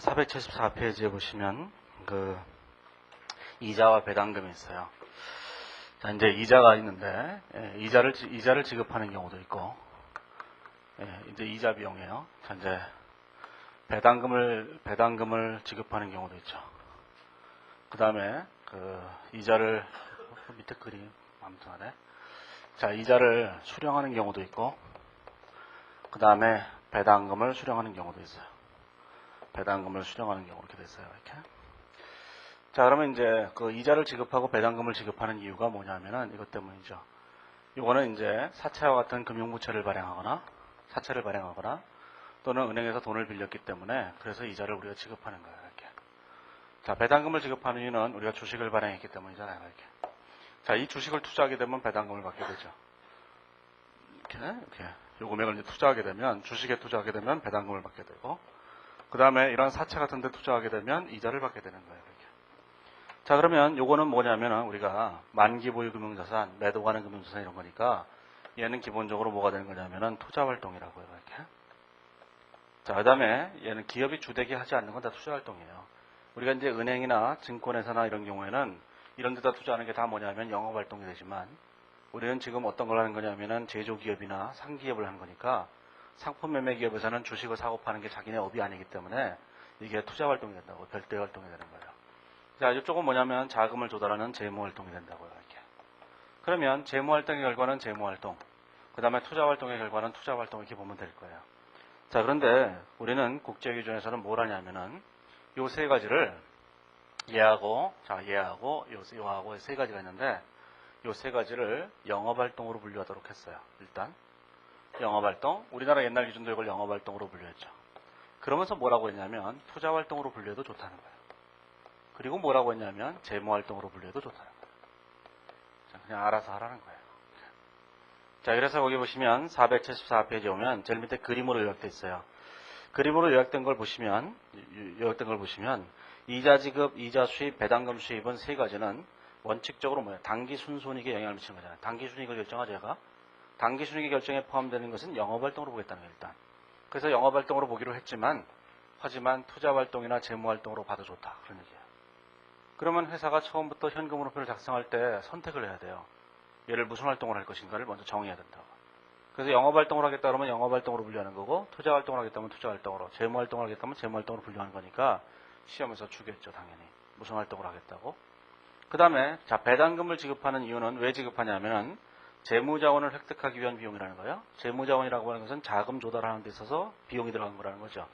474페이지에 보시면 이자와 배당금이 있어요. 자, 이제 이자가 있는데 이자를 지급하는 경우도 있고, 이제 이자 비용이에요. 자, 이제 배당금을 지급하는 경우도 있죠. 그 다음에 이자를 밑에 그림 아무튼 간에 자, 이자를 수령하는 경우도 있고, 그 다음에 배당금을 수령하는 경우도 있어요. 배당금을 수령하는 경우 이렇게 됐어요. 이렇게. 자, 그러면 이제 이자를 지급하고 배당금을 지급하는 이유가 뭐냐면은 이것 때문이죠. 이거는 이제 사채와 같은 금융부채를 발행하거나 사채를 발행하거나 또는 은행에서 돈을 빌렸기 때문에 그래서 이자를 우리가 지급하는 거예요. 이렇게. 자, 배당금을 지급하는 이유는 우리가 주식을 발행했기 때문이잖아요. 이렇게. 자, 이 주식을 투자하게 되면 배당금을 받게 되죠. 이렇게. 이 금액을 이제 투자하게 되면, 주식에 투자하게 되면 배당금을 받게 되고, 그 다음에 이런 사채 같은 데 투자하게 되면 이자를 받게 되는 거예요. 이렇게. 자, 그러면 요거는 뭐냐면은 우리가 만기 보유 금융자산, 매도 가능 금융자산 이런 거니까 얘는 기본적으로 뭐가 되는 거냐면은 투자 활동이라고요. 이렇게. 자, 그 다음에 얘는 기업이 주대기 하지 않는 건 다 투자 활동이에요. 우리가 이제 은행이나 증권회사나 이런 경우에는 이런 데다 투자하는 게 다 뭐냐면 영업 활동이 되지만 우리는 지금 어떤 걸 하는 거냐면은 제조기업이나 상기업을 하는 거니까 상품 매매 기업에서는 주식을 사고 파는 게 자기네 업이 아니기 때문에 이게 투자 활동이 된다고, 별도의 활동이 되는 거예요. 자, 이쪽은 뭐냐면 자금을 조달하는 재무 활동이 된다고요. 이렇게. 그러면 재무 활동의 결과는 재무 활동, 그 다음에 투자 활동의 결과는 투자 활동 이렇게 보면 될 거예요. 자, 그런데 우리는 국제 기준에서는 뭘 하냐면은 요 세 가지를 얘하고 요하고 세 가지가 있는데 요 세 가지를 영업활동으로 분류하도록 했어요. 일단 영업활동, 우리나라 옛날 기준도 이걸 영업활동으로 분류했죠. 그러면서 뭐라고 했냐면 투자활동으로 분류해도 좋다는 거예요. 그리고 뭐라고 했냐면 재무활동으로 분류해도 좋다는 거예요. 자, 그냥 알아서 하라는 거예요. 자, 그래서 거기 보시면 474페이지에 오면 제일 밑에 그림으로 요약되어 있어요. 그림으로 요약된 걸 보시면 이자 지급, 이자 수입, 배당금 수입은 세 가지는 원칙적으로 뭐예요? 단기 순손익에 영향을 미치는 거잖아요. 단기 순익을 결정하죠, 얘가. 단기 순익의 결정에 포함되는 것은 영업활동으로 보겠다는 거예요, 일단. 그래서 영업활동으로 보기로 했지만, 하지만 투자활동이나 재무활동으로 봐도 좋다. 그런 얘기예요. 그러면 회사가 처음부터 현금으로표를 작성할 때 선택을 해야 돼요. 얘를 무슨 활동을 할 것인가를 먼저 정해야 된다고. 그래서 영업활동을 하겠다 그러면 영업활동으로 분류하는 거고, 투자활동을 하겠다면 투자활동으로, 재무활동을 하겠다면 재무활동으로 분류하는 거니까 시험에서 주겠죠, 당연히. 무슨 활동을 하겠다고. 그 다음에 자, 배당금을 지급하는 이유는 왜 지급하냐면은 재무자원을 획득하기 위한 비용이라는 거예요. 재무자원이라고 하는 것은 자금 조달하는 데 있어서 비용이 들어간 거라는 거죠.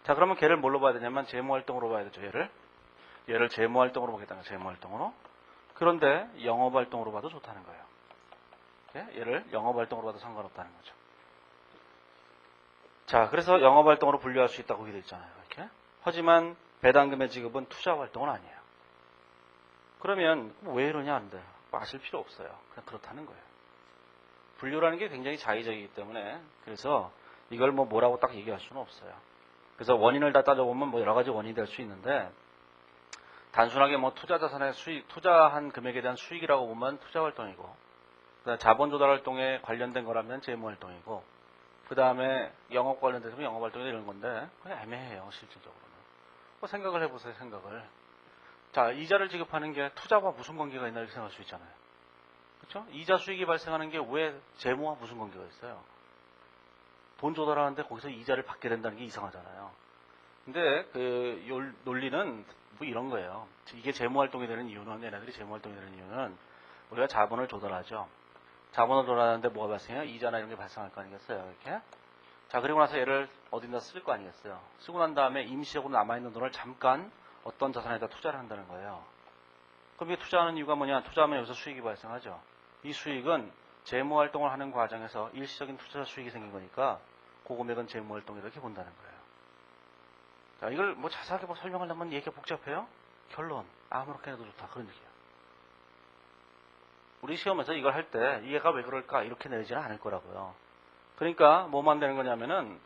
자, 그러면 걔를 뭘로 봐야 되냐면 재무활동으로 봐야 되죠. 얘를 재무활동으로 보겠다는 거예요. 재무활동으로. 그런데 영업활동으로 봐도 좋다는 거예요. 얘를 영업활동으로 봐도 상관없다는 거죠. 자, 그래서 영업활동으로 분류할 수 있다고 되어 있잖아요. 이렇게. 하지만 배당금의 지급은 투자활동은 아니에요. 그러면 왜 이러냐 하는데 아실 필요 없어요. 그냥 그렇다는 거예요. 분류라는 게 굉장히 자의적이기 때문에 그래서 이걸 뭐라고 딱 얘기할 수는 없어요. 그래서 원인을 다 따져보면 여러 가지 원인이 될 수 있는데 단순하게 투자자산의 수익, 투자한 금액에 대한 수익이라고 보면 투자활동이고 그다음에 자본 조달 활동에 관련된 거라면 재무활동이고 그 다음에 영업 관련돼서 영업활동이 이런 건데 그냥 애매해요. 실질적으로는. 생각을 해보세요. 생각을. 자, 이자를 지급하는 게 투자와 무슨 관계가 있나 이렇게 생각할 수 있잖아요. 그렇죠? 이자 수익이 발생하는 게 왜 재무와 무슨 관계가 있어요? 돈 조달하는데 거기서 이자를 받게 된다는 게 이상하잖아요. 근데 그 논리는 이런 거예요. 이게 재무활동이 되는 이유는 얘네들이 재무활동이 되는 이유는 우리가 자본을 조달하죠. 자본을 조달하는데 뭐가 발생해요? 이자나 이런 게 발생할 거 아니겠어요? 이렇게. 자, 그리고 나서 얘를 어딘가 쓸 거 아니겠어요? 쓰고 난 다음에 임시적으로 남아있는 돈을 잠깐 어떤 자산에다 투자를 한다는 거예요. 그럼 이게 투자하는 이유가 뭐냐? 투자하면 여기서 수익이 발생하죠. 이 수익은 재무활동을 하는 과정에서 일시적인 투자 수익이 생긴 거니까 그 금액은 재무활동이다 이렇게 본다는 거예요. 자, 이걸 자세하게 설명하려면 얘기가 복잡해요? 결론, 아무렇게 해도 좋다. 그런 얘기예요. 우리 시험에서 이걸 할 때 얘가 왜 그럴까 이렇게 내리지는 않을 거라고요. 그러니까 뭐만 되는 거냐면은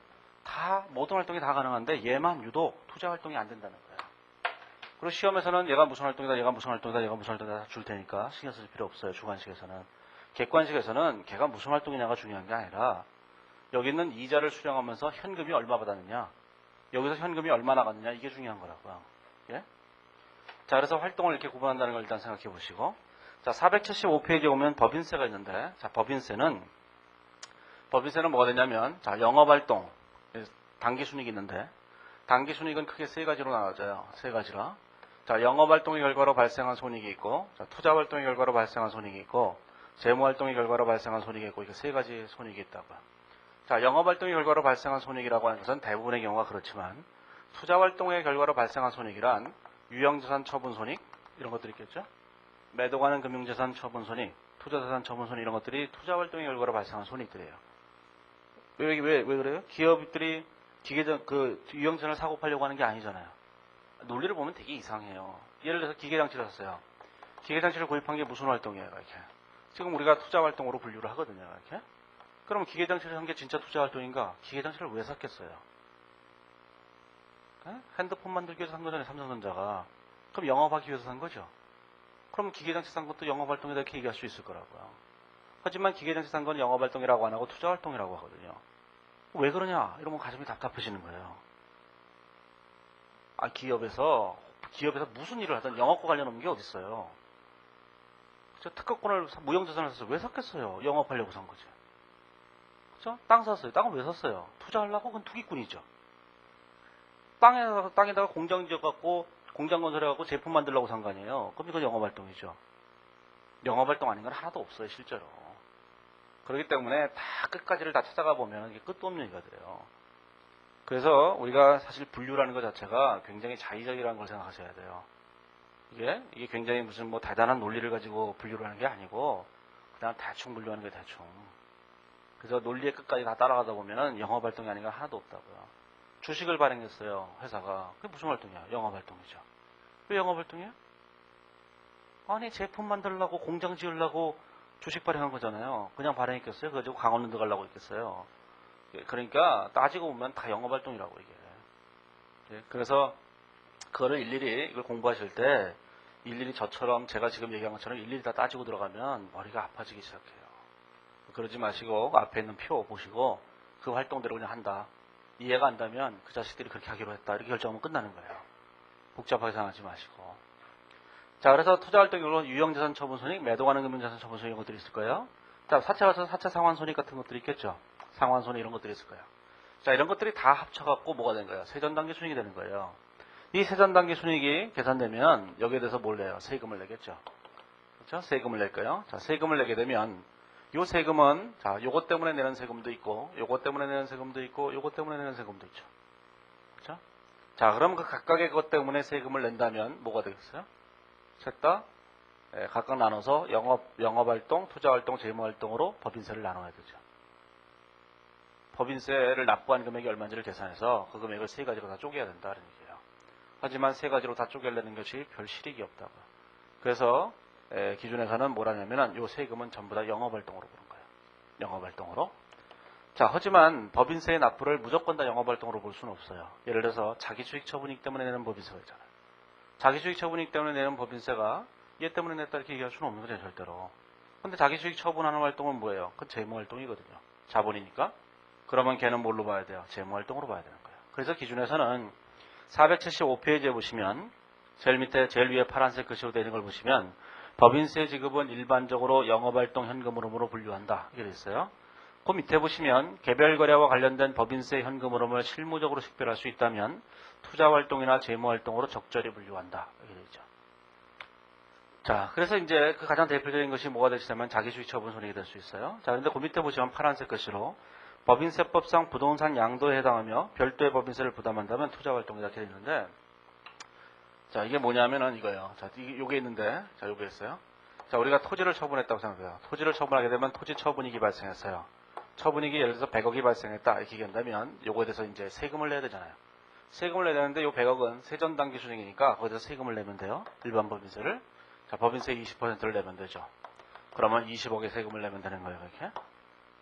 다 모든 활동이 다 가능한데 얘만 유독 투자 활동이 안 된다는 거예요. 그리고 시험에서는 얘가 무슨 활동이다, 얘가 무슨 활동이다, 얘가 무슨 활동이다 줄 테니까 신경 쓸 필요 없어요. 주관식에서는. 객관식에서는 걔가 무슨 활동이냐가 중요한 게 아니라 여기 있는 이자를 수령하면서 현금이 얼마 받았느냐, 여기서 현금이 얼마 나갔느냐 이게 중요한 거라고요. 예? 자, 그래서 활동을 이렇게 구분한다는 걸 일단 생각해 보시고, 자, 475페이지에 오면 법인세가 있는데, 자, 법인세는 뭐가 되냐면, 자, 영업활동, 당기순이익이 있는데, 당기순이익은 크게 세 가지로 나눠져요. 세 가지라. 자, 영업활동의 결과로 발생한 손익이 있고, 자, 투자활동의 결과로 발생한 손익이 있고, 재무활동의 결과로 발생한 손익이 있고, 이렇게 세 가지 손익이 있다고요. 자, 영업활동의 결과로 발생한 손익이라고 하는 것은 대부분의 경우가 그렇지만, 투자활동의 결과로 발생한 손익이란 유형자산 처분 손익, 이런 것들이 있겠죠? 매도가는 금융자산 처분 손익, 투자자산 처분 손익 이런 것들이 투자활동의 결과로 발생한 손익들이에요. 왜 그래요? 기업들이 유형자산을 사고 팔려고 하는 게 아니잖아요. 논리를 보면 되게 이상해요. 예를 들어서 기계장치를 샀어요. 기계장치를 구입한 게 무슨 활동이에요, 이렇게? 지금 우리가 투자활동으로 분류를 하거든요, 이렇게. 그럼 기계장치를 산 게 진짜 투자활동인가? 기계장치를 왜 샀겠어요? 핸드폰 만들기 위해서 산 거잖아요, 삼성전자가. 그럼 영업하기 위해서 산 거죠. 그럼 기계장치 산 것도 영업활동이다 이렇게 얘기할 수 있을 거라고요. 하지만 기계장치 산 건 영업활동이라고 안 하고 투자활동이라고 하거든요. 왜 그러냐? 이러면 가슴이 답답해지는 거예요. 아, 기업에서 무슨 일을 하든 영업과 관련 없는 게 어디 있어요. 특허권을 무형자산을 사서 왜 샀겠어요? 영업하려고 산 거지. 그렇죠? 땅 샀어요. 땅을 왜 샀어요? 투자하려고? 그건 투기꾼이죠. 땅에다가 공장 지어갖고 공장 건설해갖고 제품 만들려고 산 거 아니에요. 그럼 이건 영업활동이죠. 영업활동 아닌 건 하나도 없어요, 실제로. 그렇기 때문에 다 끝까지를 다 찾아가 보면 이게 끝도 없는 얘기가 돼요. 그래서 우리가 사실 분류라는 것 자체가 굉장히 자의적이라는 걸 생각하셔야 돼요. 이게 굉장히 무슨 뭐 대단한 논리를 가지고 분류를 하는 게 아니고 그냥 대충 분류하는 게 대충. 그래서 논리의 끝까지 다 따라가다 보면은 영업활동이 아닌 건 하나도 없다고요. 주식을 발행했어요, 회사가. 그게 무슨 활동이야? 영업활동이죠. 왜 영업활동이야? 아니, 제품 만들려고 공장 지으려고 주식 발행한 거잖아요. 그냥 발행했겠어요? 그거 가지고 강원랜드 들어가려고 했겠어요? 그러니까 따지고 보면 다 영업활동이라고 이게. 그래서 그거를 일일이 이걸 공부하실 때 일일이 저처럼 제가 지금 얘기한 것처럼 일일이 다 따지고 들어가면 머리가 아파지기 시작해요. 그러지 마시고 앞에 있는 표 보시고 그 활동대로 그냥 한다. 이해가 안 되면 그 자식들이 그렇게 하기로 했다. 이렇게 결정하면 끝나는 거예요. 복잡하게 생각하지 마시고. 자, 그래서 투자활동으로 유형자산 처분손익, 매도가는 금융자산 처분손익 이런 것들이 있을 거예요. 자, 사채 상환손익 같은 것들이 있겠죠. 상환손익 이런 것들이 있을 거예요. 자, 이런 것들이 다 합쳐갖고 뭐가 된 거예요? 세전단기 순익이 되는 거예요. 이 세전단기 순익이 계산되면 여기에 대해서 뭘 내요? 세금을 내겠죠. 그렇죠? 세금을 낼 거예요. 자, 세금을 내게 되면 요 세금은 자, 요것 때문에 내는 세금도 있고, 요것 때문에 내는 세금도 있고, 요것 때문에 내는 세금도 있죠. 그렇죠? 자, 그럼 그 각각의 것 때문에 세금을 낸다면 뭐가 되겠어요? 셋 다 각각 나눠서 영업활동, 투자활동, 재무활동으로 법인세를 나눠야 되죠. 법인세를 납부한 금액이 얼마인지를 계산해서 그 금액을 세 가지로 다 쪼개야 된다는 얘기예요. 하지만 세 가지로 다 쪼개려는 것이 별 실익이 없다고요. 그래서 기준에서는 뭐라냐면은 요 세금은 전부 다 영업활동으로 보는 거예요. 영업활동으로. 자, 하지만 법인세의 납부를 무조건 다 영업활동으로 볼 수는 없어요. 예를 들어서 자기수익 처분이익 때문에 내는 법인세가 있잖아요. 자기수익 처분이익 때문에 내는 법인세가 얘 때문에 냈다 이렇게 얘기할 수는 없는 거죠, 절대로. 근데 자기수익 처분하는 활동은 뭐예요? 그건 재무활동이거든요. 자본이니까. 그러면 걔는 뭘로 봐야 돼요? 재무활동으로 봐야 되는 거예요. 그래서 기준에서는 475페이지에 보시면 제일 위에 파란색 글씨로 되어 있는 걸 보시면 법인세 지급은 일반적으로 영업활동 현금흐름으로 분류한다. 이렇게 되어 있어요. 그 밑에 보시면 개별 거래와 관련된 법인세 현금 흐름을 실무적으로 식별할 수 있다면 투자활동이나 재무활동으로 적절히 분류한다. 이렇게 되어 있죠. 자, 그래서 이제 그 가장 대표적인 것이 뭐가 되시냐면 자기수익 처분 손익이 될 수 있어요. 자, 근데 그 밑에 보시면 파란색 글씨로 법인세법상 부동산 양도에 해당하며 별도의 법인세를 부담한다면 투자활동이다 이렇게 있는데, 자, 이게 뭐냐면은 이거예요. 자, 요게 있는데, 자, 요게 있어요. 자, 우리가 토지를 처분했다고 생각해요. 토지를 처분하게 되면 토지 처분이익이 발생했어요. 처분이익이 예를 들어서 100억이 발생했다 이렇게 얘기한다면 요거에 대해서 이제 세금을 내야 되잖아요. 세금을 내야 되는데 요 100억은 세전단기 순익이니까 거기서 세금을 내면 돼요. 일반 법인세를. 자, 법인세 20%를 내면 되죠. 그러면 20억의 세금을 내면 되는 거예요, 이렇게.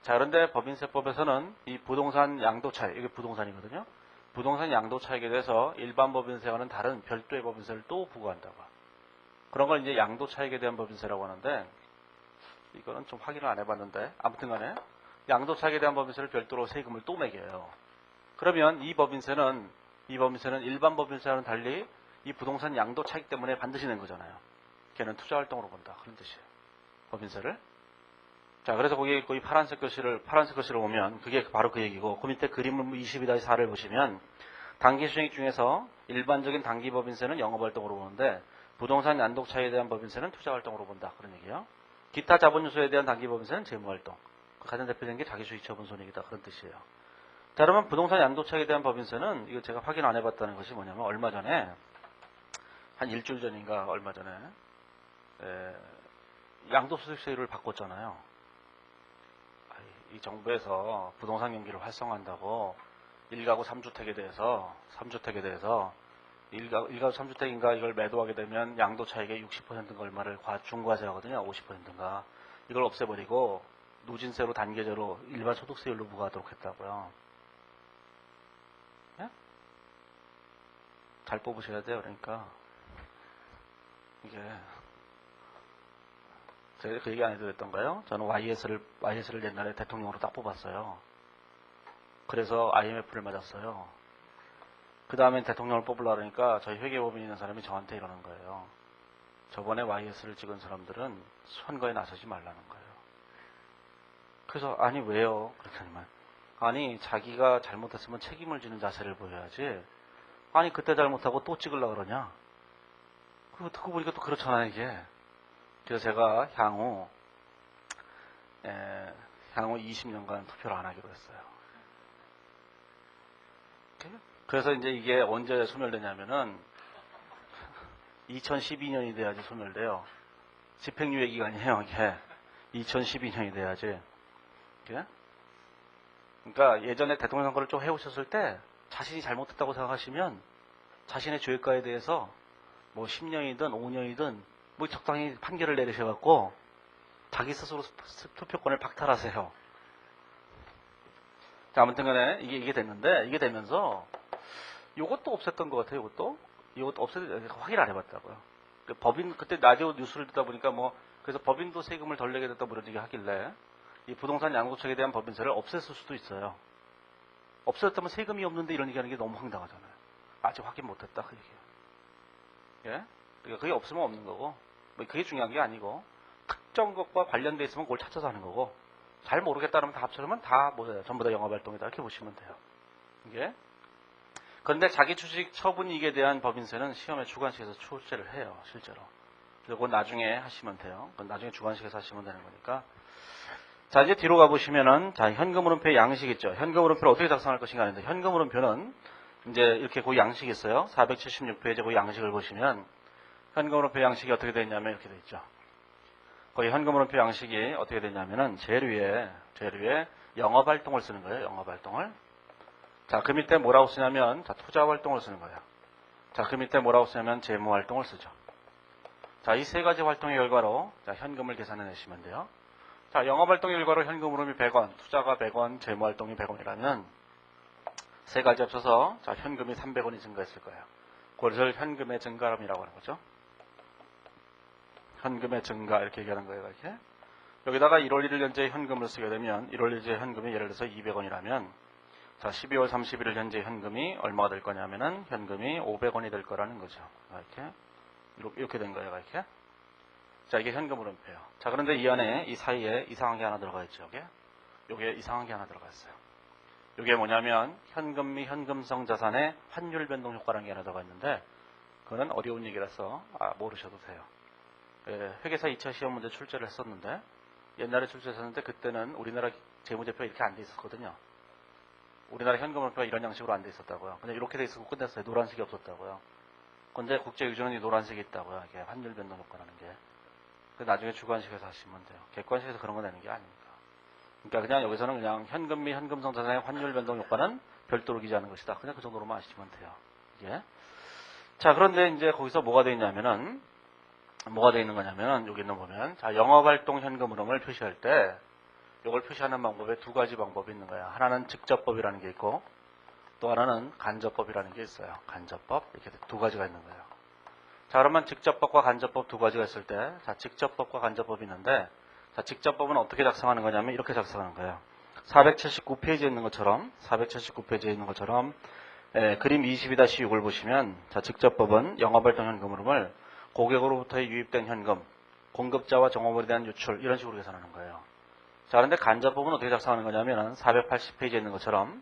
자, 그런데 법인세법에서는 이 부동산 양도 차익, 이게 부동산이거든요. 부동산 양도 차익에 대해서 일반 법인세와는 다른 별도의 법인세를 또 부과한다고. 그런 걸 이제 양도 차익에 대한 법인세라고 하는데, 이거는 좀 확인을 안 해봤는데, 아무튼 간에 양도 차익에 대한 법인세를 별도로 세금을 또 매겨요. 그러면 이 법인세는 이 법인세는 일반 법인세와는 달리 이 부동산 양도 차익 때문에 반드시 낸 거잖아요. 걔는 투자 활동으로 본다. 그런 뜻이에요. 법인세를. 자, 그래서 거기 파란색 글씨를 보면 그게 바로 그 얘기고, 그 밑에 그림을 22-4를 보시면 단기 수익 중에서 일반적인 단기 법인세는 영업활동으로 보는데 부동산 양도 차익에 대한 법인세는 투자 활동으로 본다. 그런 얘기예요. 기타 자본 요소에 대한 단기 법인세는 재무활동. 가장 대표적인 게 자기수익 처분 손익이다. 그런 뜻이에요. 자, 그러면 부동산 양도 차익에 대한 법인세는 이거 제가 확인 안 해봤다는 것이 뭐냐면 얼마 전에 한 일주일 전인가 얼마 전에 양도소득세율을 바꿨잖아요. 이 정부에서 부동산 경기를 활성화한다고 1가구 3주택에 대해서 1가구 3주택인가 이걸 매도하게 되면 양도 차익의 60%인가 얼마를 중과세하거든요. 50%인가. 이걸 없애버리고 누진세로 단계제로 일반 소득세율로 부과하도록 했다고요. 예? 잘 뽑으셔야 돼요. 그러니까 이게 제가 그 얘기 안 해도 됐던가요? 저는 YS를 옛날에 대통령으로 딱 뽑았어요. 그래서 IMF를 맞았어요. 그 다음엔 대통령을 뽑으려고 하니까 저희 회계법인 있는 사람이 저한테 이러는 거예요. 저번에 YS를 찍은 사람들은 선거에 나서지 말라는 거예요. 그래서 아니 왜요? 그랬더니만 아니 자기가 잘못했으면 책임을 지는 자세를 보여야지. 아니 그때 잘못하고 또 찍으려고 그러냐? 그거 듣고 보니까 또 그렇잖아요 이게. 그래서 제가 향후 20년간 투표를 안 하기로 했어요. 그래서 이제 이게 언제 소멸되냐면은 2012년이 돼야지 소멸돼요. 집행유예 기간이에요 이게. 2012년이 돼야지. 그러니까 예전에 대통령 선거를 좀 해오셨을 때 자신이 잘못했다고 생각하시면 자신의 죄가에 대해서 뭐 10년이든 5년이든 뭐 적당히 판결을 내리셔갖고 자기 스스로 투표권을 박탈하세요. 자, 아무튼 간에 이게 됐는데, 이게 되면서 이것도 없앴던 것 같아요. 이것도 확인 안 해봤다고요. 법인 그때 라디오 뉴스를 듣다 보니까 뭐 그래서 법인도 세금을 덜 내게 됐다 그런 얘기 하길래 이 부동산 양도차익에 대한 법인세를 없앴을 수도 있어요. 없었다면 세금이 없는데 이런 얘기하는 게 너무 황당하잖아요. 아직 확인 못했다 그 얘기예요. 예? 그러니까 그게 없으면 없는 거고, 뭐 그게 중요한 게 아니고 특정 것과 관련돼 있으면 그걸 찾아서 하는 거고, 잘 모르겠다면 다 합쳐놓으면 다 뭐예요? 전부 다 영업활동이다 이렇게 보시면 돼요. 이게. 그런데 자기 주식 처분이익에 대한 법인세는 시험에 주관식에서 출제를 해요, 실제로. 그래서 그건 나중에 하시면 돼요. 그건 나중에 주관식에서 하시면 되는 거니까. 자, 이제 뒤로 가보시면은, 자, 현금흐름표의 양식 있죠. 현금흐름표를 어떻게 작성할 것인가 하는데, 현금흐름표는 이제 이렇게 그 양식이 있어요. 476페이지 그 양식을 보시면, 현금흐름표 양식이 어떻게 되어 있냐면 이렇게 되어 있죠. 거기 현금흐름표 양식이 어떻게 되냐면은, 제일 위에 영업활동을 쓰는 거예요, 영업활동을. 자, 그 밑에 뭐라고 쓰냐면, 자, 투자활동을 쓰는 거예요. 자, 그 밑에 뭐라고 쓰냐면, 재무활동을 쓰죠. 자, 이 세 가지 활동의 결과로, 자, 현금을 계산해 내시면 돼요. 자, 영업활동의 결과로 현금 흐름이 100원, 투자가 100원, 재무활동이 100원이라면 세 가지 합쳐서 자, 현금이 300원이 증가했을 거예요. 그것을 현금의 증가함이라고 하는 거죠. 현금의 증가 이렇게 얘기하는 거예요. 이렇게. 여기다가 1월 1일 현재 현금을 쓰게 되면 1월 1일 현금이 예를 들어서 200원이라면 자, 12월 31일 현재 현금이 얼마가 될 거냐면은 현금이 500원이 될 거라는 거죠. 이렇게 된 거예요. 이렇게. 자, 이게 현금 흐름표예요. 자, 그런데 이 안에, 이 사이에 이상한 게 하나 들어가 있죠. 요게 이상한 게 하나 들어가 있어요. 요게 뭐냐면, 현금 및 현금성 자산의 환율 변동 효과라는 게 하나 들어가 있는데, 그거는 어려운 얘기라서, 모르셔도 돼요. 회계사 2차 시험 문제 출제를 했었는데, 옛날에 출제했었는데, 그때는 우리나라 재무제표가 이렇게 안 돼 있었거든요. 우리나라 현금 흐름표가 이런 양식으로 안 돼 있었다고요. 그냥 이렇게 돼 있었고 끝냈어요. 노란색이 없었다고요. 근데 국제 기준은 이 노란색이 있다고요. 이게 환율 변동 효과라는 게. 나중에 주관식에서 하시면 돼요. 객관식에서 그런 거 내는 게 아닙니다. 그러니까 그냥 여기서는 그냥 현금 및 현금성 자산의 환율 변동 효과는 별도로 기재하는 것이다. 그냥 그 정도로만 아시면 돼요. 이게. 자, 그런데 이제 거기서 뭐가 되어 있냐면은, 여기 있는 보면, 자, 영업활동 현금 흐름을 표시할 때, 이걸 표시하는 방법에 두 가지 방법이 있는 거예요. 하나는 직접법이라는 게 있고, 또 하나는 간접법이라는 게 있어요. 간접법. 이렇게 두 가지가 있는 거예요. 자, 그러면 직접법과 간접법 두 가지가 있을 때, 자, 직접법과 간접법이 있는데, 자, 직접법은 어떻게 작성하는 거냐면, 이렇게 작성하는 거예요. 479페이지에 있는 것처럼, 그림 22-6을 보시면 자, 직접법은 영업활동 현금 흐름을 고객으로부터 유입된 현금, 공급자와 종업원에 대한 유출 이런 식으로 계산하는 거예요. 자, 그런데 간접법은 어떻게 작성하는 거냐면 480페이지에 있는 것처럼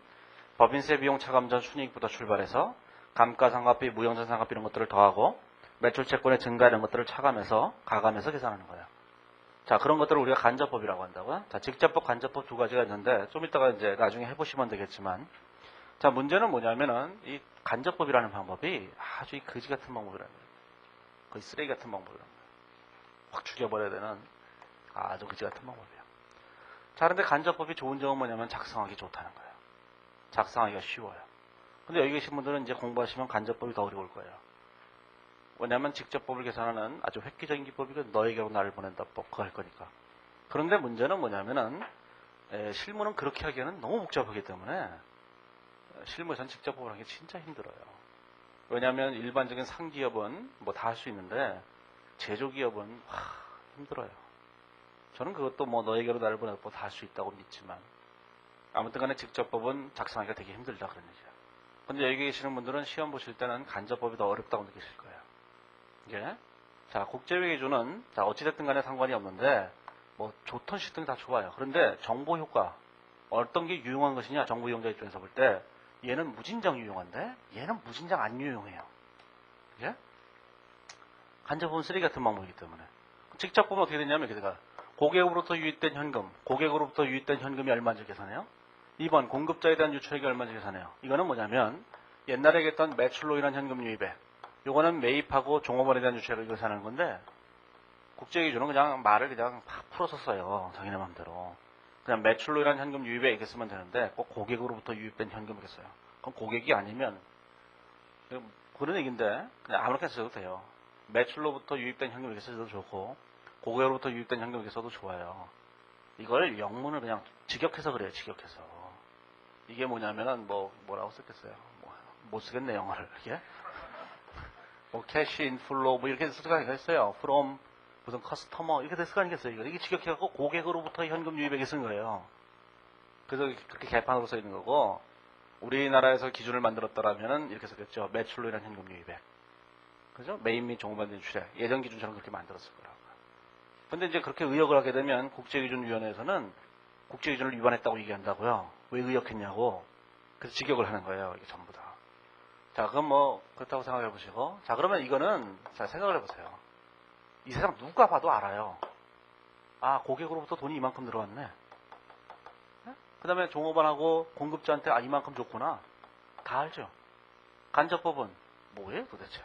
법인세 비용 차감 전 순이익부터 출발해서 감가상각비, 무형전상각비 이런 것들을 더하고 매출채권의 증가 이런 것들을 차감해서 가감해서 계산하는 거예요. 자, 그런 것들을 우리가 간접법이라고 한다고요. 자, 직접법, 간접법 두 가지가 있는데 좀 이따가 이제 나중에 해보시면 되겠지만, 자, 문제는 뭐냐면은 이 간접법이라는 방법이 아주 이 거지 같은 방법이라는 거예요. 거의 쓰레기 같은 방법이라는 거예요. 확 죽여버려야 되는 아주 거지 같은 방법이에요. 자, 그런데 간접법이 좋은 점은 뭐냐면 작성하기 좋다는 거예요. 작성하기가 쉬워요. 근데 여기 계신 분들은 이제 공부하시면 간접법이 더 어려울 거예요. 왜냐하면 직접법을 계산하는 아주 획기적인 기법이고 너에게로 나를 보낸다 법 그거 할 거니까. 그런데 문제는 뭐냐면은 실무는 그렇게 하기에는 너무 복잡하기 때문에 실무에서는 직접법을 하기 진짜 힘들어요. 왜냐하면 일반적인 상기업은 뭐 다 할 수 있는데 제조기업은 힘들어요. 저는 그것도 뭐 너에게로 나를 보낸다 법 다 할 수 있다고 믿지만 아무튼 간에 직접법은 작성하기가 되게 힘들다 그런 얘기예요. 근데 여기 계시는 분들은 시험 보실 때는 간접법이 더 어렵다고 느끼실 거예요. 예? 자, 국제회 기준은 자 어찌됐든 간에 상관이 없는데 뭐 좋든 싫든 다 좋아요. 그런데 정보 효과 어떤 게 유용한 것이냐 정보 이용자 입장에서 볼 때 얘는 무진장 유용한데 얘는 무진장 안 유용해요. 예? 간접법은 쓰레기 같은 방법이기 때문에 직접 보면 어떻게 되냐면 이렇게 고객으로부터 유입된 현금 고객으로부터 유입된 현금이 얼마인지 계산해요. 2번 공급자에 대한 유출액이 얼마인지 계산해요. 이거는 뭐냐면 옛날에 했던 매출로 인한 현금 유입액 요거는 매입하고 종업원에 대한 유출액을 계산하는 건데 국제기준은 그냥 말을 그냥 팍 풀어서 써요. 자기네 마음대로. 그냥 매출로 인한 현금 유입액 이렇게 쓰면 되는데 꼭 고객으로부터 유입된 현금을 써요. 그럼 고객이 아니면 그런 얘기인데 그냥 아무렇게나 써도 돼요. 매출로부터 유입된 현금 이렇게 써도 좋고 고객으로부터 유입된 현금 이렇게 써도 좋아요. 이걸 영문을 그냥 직역해서 그래요. 직역해서. 이게 뭐냐면은 뭐라고 썼겠어요. 못 쓰겠네 영어를. 이게 뭐 캐시 인플로 뭐 이렇게 쓸 수가 있어요. from 무슨 커스터머 이렇게 될 수가 있겠어요. 이게 직역해갖고 고객으로부터 현금 유입액에 쓴 거예요. 그래서 그렇게 개판으로 써 있는 거고 우리나라에서 기준을 만들었더라면은 이렇게 썼겠죠. 매출로 인한 현금 유입액. 그죠? 매입 및 종업원 유출액. 예전 기준처럼 그렇게 만들었을 거라고. 근데 이제 그렇게 의역을 하게 되면 국제기준위원회에서는 국제기준을 위반했다고 얘기한다고요. 왜 의역했냐고. 그래서 직역을 하는 거예요. 이게 전부 다. 자, 그럼 뭐 그렇다고 생각해 보시고 자, 그러면 이거는 자, 생각을 해보세요. 이 세상 누가 봐도 알아요. 아, 고객으로부터 돈이 이만큼 들어왔네. 그 다음에 종업원하고 공급자한테 아, 이만큼 줬구나. 다 알죠. 간접법은 뭐예요 도대체?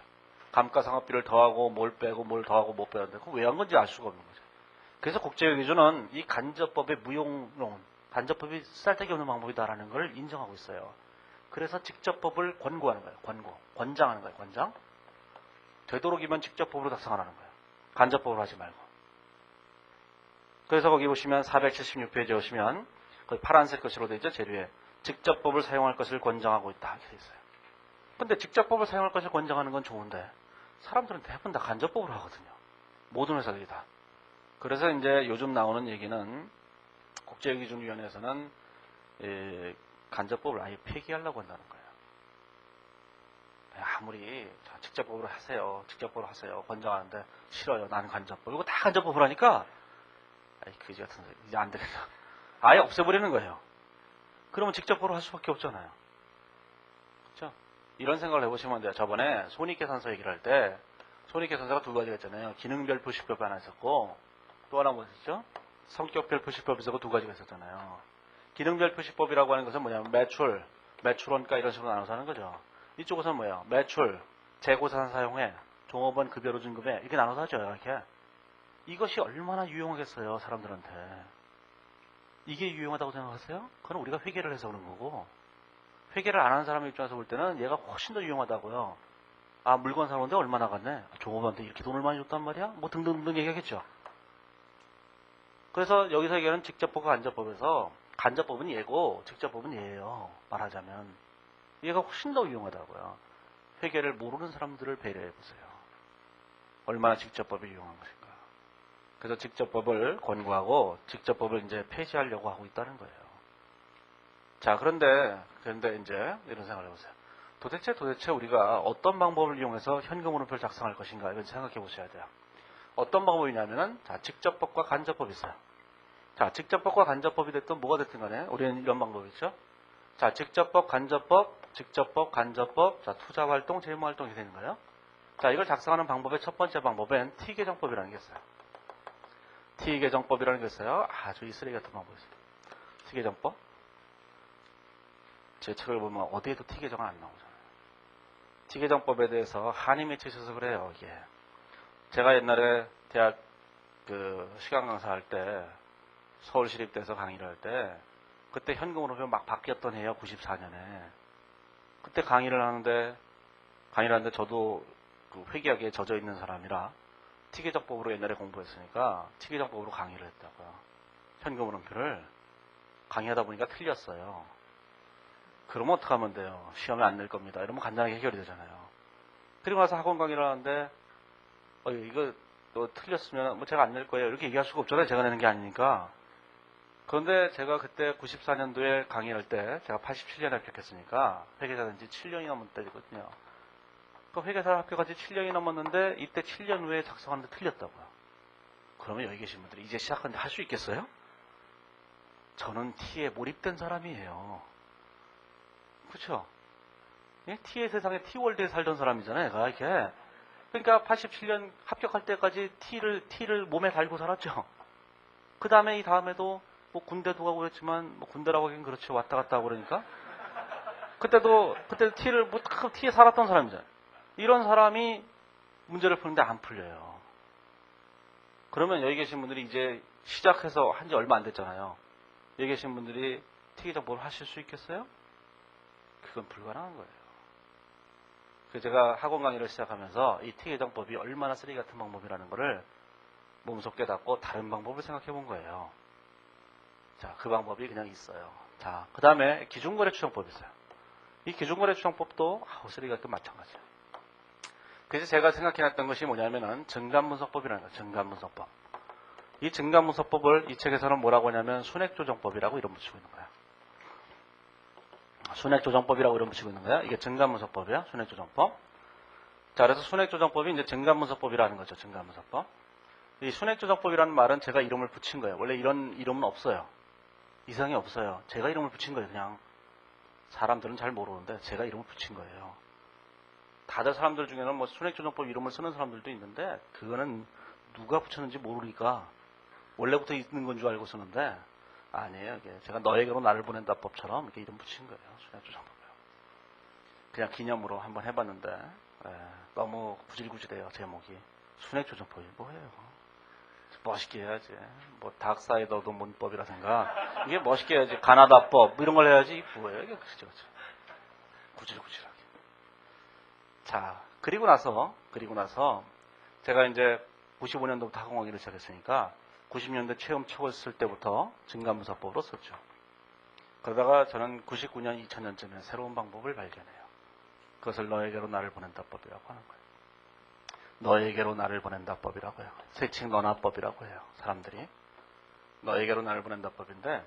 감가상각비를 더하고 뭘 빼고 뭘 더하고 못 빼는데 그거 왜 한 건지 알 수가 없는 거죠. 그래서 국제기준은 이 간접법의 무용론, 간접법이 쓸데기 없는 방법이다라는 걸 인정하고 있어요. 그래서 직접법을 권고하는 거예요. 권장하는 거예요. 권장. 되도록이면 직접법으로 작성하라는 거예요. 간접법으로 하지 말고. 그래서 거기 보시면 476페이지에 오시면 거기 파란색 글씨로 되어 있죠. 재료에 직접법을 사용할 것을 권장하고 있다 이렇게 되어 있어요. 근데 직접법을 사용할 것을 권장하는 건 좋은데 사람들은 대부분 다 간접법으로 하거든요. 모든 회사들이 다. 그래서 이제 요즘 나오는 얘기는 국제기준위원회에서는 간접법을 아예 폐기하려고 한다는 거예요. 아무리 직접법으로 하세요. 직접법으로 하세요. 권장하는데 싫어요. 난 간접법. 이거 다 간접법으로 하니까 그지 같은 소리. 이제 안 되겠다. 아예 없애버리는 거예요. 그러면 직접법으로 할 수밖에 없잖아요. 그렇죠? 이런 생각을 해보시면 돼요. 저번에 손익계산서 얘기를 할 때 손익계산서가 두 가지가 있잖아요. 기능별 표시법이 하나 있었고 또 하나 뭐였죠? 성격별 표시법이 있었고 두 가지가 있었잖아요. 기능별 표시법이라고 하는 것은 뭐냐면 매출원가 이런 식으로 나눠서 하는 거죠. 이쪽에서는 뭐예요? 매출, 재고산 사용해, 종업원 급여로 준급해 이렇게 나눠서 하죠. 이렇게. 이것이 얼마나 유용하겠어요. 사람들한테. 이게 유용하다고 생각하세요? 그건 우리가 회계를 해서 그런 거고 회계를 안 하는 사람 입장에서 볼 때는 얘가 훨씬 더 유용하다고요. 아, 물건 사는데 얼마 나갔네. 종업원한테 이렇게 돈을 많이 줬단 말이야? 뭐 등등등 얘기하겠죠. 그래서 여기서 얘기하는 직접법과 간접법에서 간접법은 얘고 직접법은 얘예요. 말하자면. 얘가 훨씬 더 유용하다고요. 회계를 모르는 사람들을 배려해 보세요. 얼마나 직접법이 유용한 것인가. 그래서 직접법을 권고하고 직접법을 이제 폐지하려고 하고 있다는 거예요. 자, 그런데 이제 이런 생각을 해보세요. 도대체 우리가 어떤 방법을 이용해서 현금흐름표를 작성할 것인가 이건 생각해 보셔야 돼요. 어떤 방법이냐면은 자, 직접법과 간접법이 있어요. 자, 직접법과 간접법이 됐든 뭐가 됐든 간에 우리는 이런 방법이 있죠. 자, 직접법, 간접법, 자, 투자활동, 재무활동이 되는 거예요. 자, 이걸 작성하는 방법의 첫 번째 방법엔 T계정법이라는 게 있어요. T계정법이라는 게 있어요. 아주 이 쓰레기 같은 방법이 있어요. T계정법. 제 책을 보면 어디에도 T계정은 안 나오잖아요. T계정법에 대해서 한이 맺히셔서 그래요, 이게. 제가 옛날에 대학 시간 강사할 때 서울시립대에서 강의를 할 때 그때 현금으로 막 바뀌었던 해요. 94년에. 그때 강의를 하는데 저도 그 회계학에 젖어 있는 사람이라 T계정법으로 옛날에 공부했으니까 T계정법으로 강의를 했다고요. 현금흐름표를 강의하다 보니까 틀렸어요. 그러면 어떡하면 돼요? 시험에 안 낼 겁니다. 이러면 간단하게 해결이 되잖아요. 그리고 나서 학원 강의를 하는데 이거 또 틀렸으면 뭐 제가 안 낼 거예요. 이렇게 얘기할 수가 없잖아요. 제가 내는 게 아니니까. 그런데 제가 그때 94년도에 강의할 때 제가 87년에 합격했으니까 회계사 된 지 7년이 넘은 때거든요. 그 회계사 합격한 지 7년이 넘었는데 이때 7년 후에 작성하는데 틀렸다고요. 그러면 여기 계신 분들이 이제 시작하는데 할 수 있겠어요? 저는 T에 몰입된 사람이에요. 그렇죠? 예? T의 세상에 T월드에 살던 사람이잖아요. 얘가 이렇게. 그러니까 87년 합격할 때까지 T를 몸에 달고 살았죠. 그 다음에 이 다음에도 뭐 군대도 가고 그랬지만 뭐 군대라고 하긴 그렇죠. 왔다 갔다 하고 그러니까. 그때도 T를 뭐 T에 살았던 사람이잖아요. 이런 사람이 문제를 푸는데 안 풀려요. 그러면 여기 계신 분들이 이제 시작해서 한 지 얼마 안 됐잖아요. 여기 계신 분들이 T계정법을 하실 수 있겠어요? 그건 불가능한 거예요. 그래서 제가 학원 강의를 시작하면서 이 T계정법이 얼마나 쓰레기 같은 방법이라는 거를 몸소 깨닫고 다른 방법을 생각해 본 거예요. 자, 그 방법이 그냥 있어요. 자, 그 다음에 기준거래추정법이 있어요. 이 기준거래추정법도 쓰레기 같은 마찬가지예요. 그래서 제가 생각해놨던 것이 뭐냐면은 증감분석법이라는 거예요. 증감분석법. 이 증감분석법을 이 책에서는 뭐라고 하냐면 순액조정법이라고 이름 붙이고 있는 거예요. 순액조정법이라고 이름 붙이고 있는 거예요. 이게 증감분석법이야. 순액조정법. 자, 그래서 순액조정법이 이제 증감분석법이라는 거죠. 증감분석법. 이 순액조정법이라는 말은 제가 이름을 붙인 거예요. 원래 이런 이름은 없어요. 이상이 없어요. 제가 이름을 붙인 거예요. 그냥 사람들은 잘 모르는데 제가 이름을 붙인 거예요. 다들 사람들 중에는 뭐 순액조정법 이름을 쓰는 사람들도 있는데 그거는 누가 붙였는지 모르니까 원래부터 있는 건 줄 알고 쓰는데 아니에요. 이게 제가 너에게로 나를 보낸다 법처럼 이렇게 이름 붙인 거예요. 순액조정법이요. 그냥 기념으로 한번 해봤는데 너무 구질구질해요. 제목이. 순액조정법이 뭐예요? 멋있게 해야지. 뭐 닥사이더도 문법이라든가 이게 멋있게 해야지. 가나다법 뭐 이런 걸 해야지. 뭐예요? 이게 그죠? 구질구질하게. 자, 그리고 나서 제가 이제 95년도부터 학원 강의를 시작했으니까 90년대 체험 초였을 때부터 증감분석법으로 썼죠. 그러다가 저는 99년, 2000년쯤에 새로운 방법을 발견해요. 그것을 너에게로 나를 보낸다 법이라고 하는 거예요. 너에게로 나를 보낸다 법이라고 해요. 세칭 너나법이라고 해요. 사람들이. 너에게로 나를 보낸다 법인데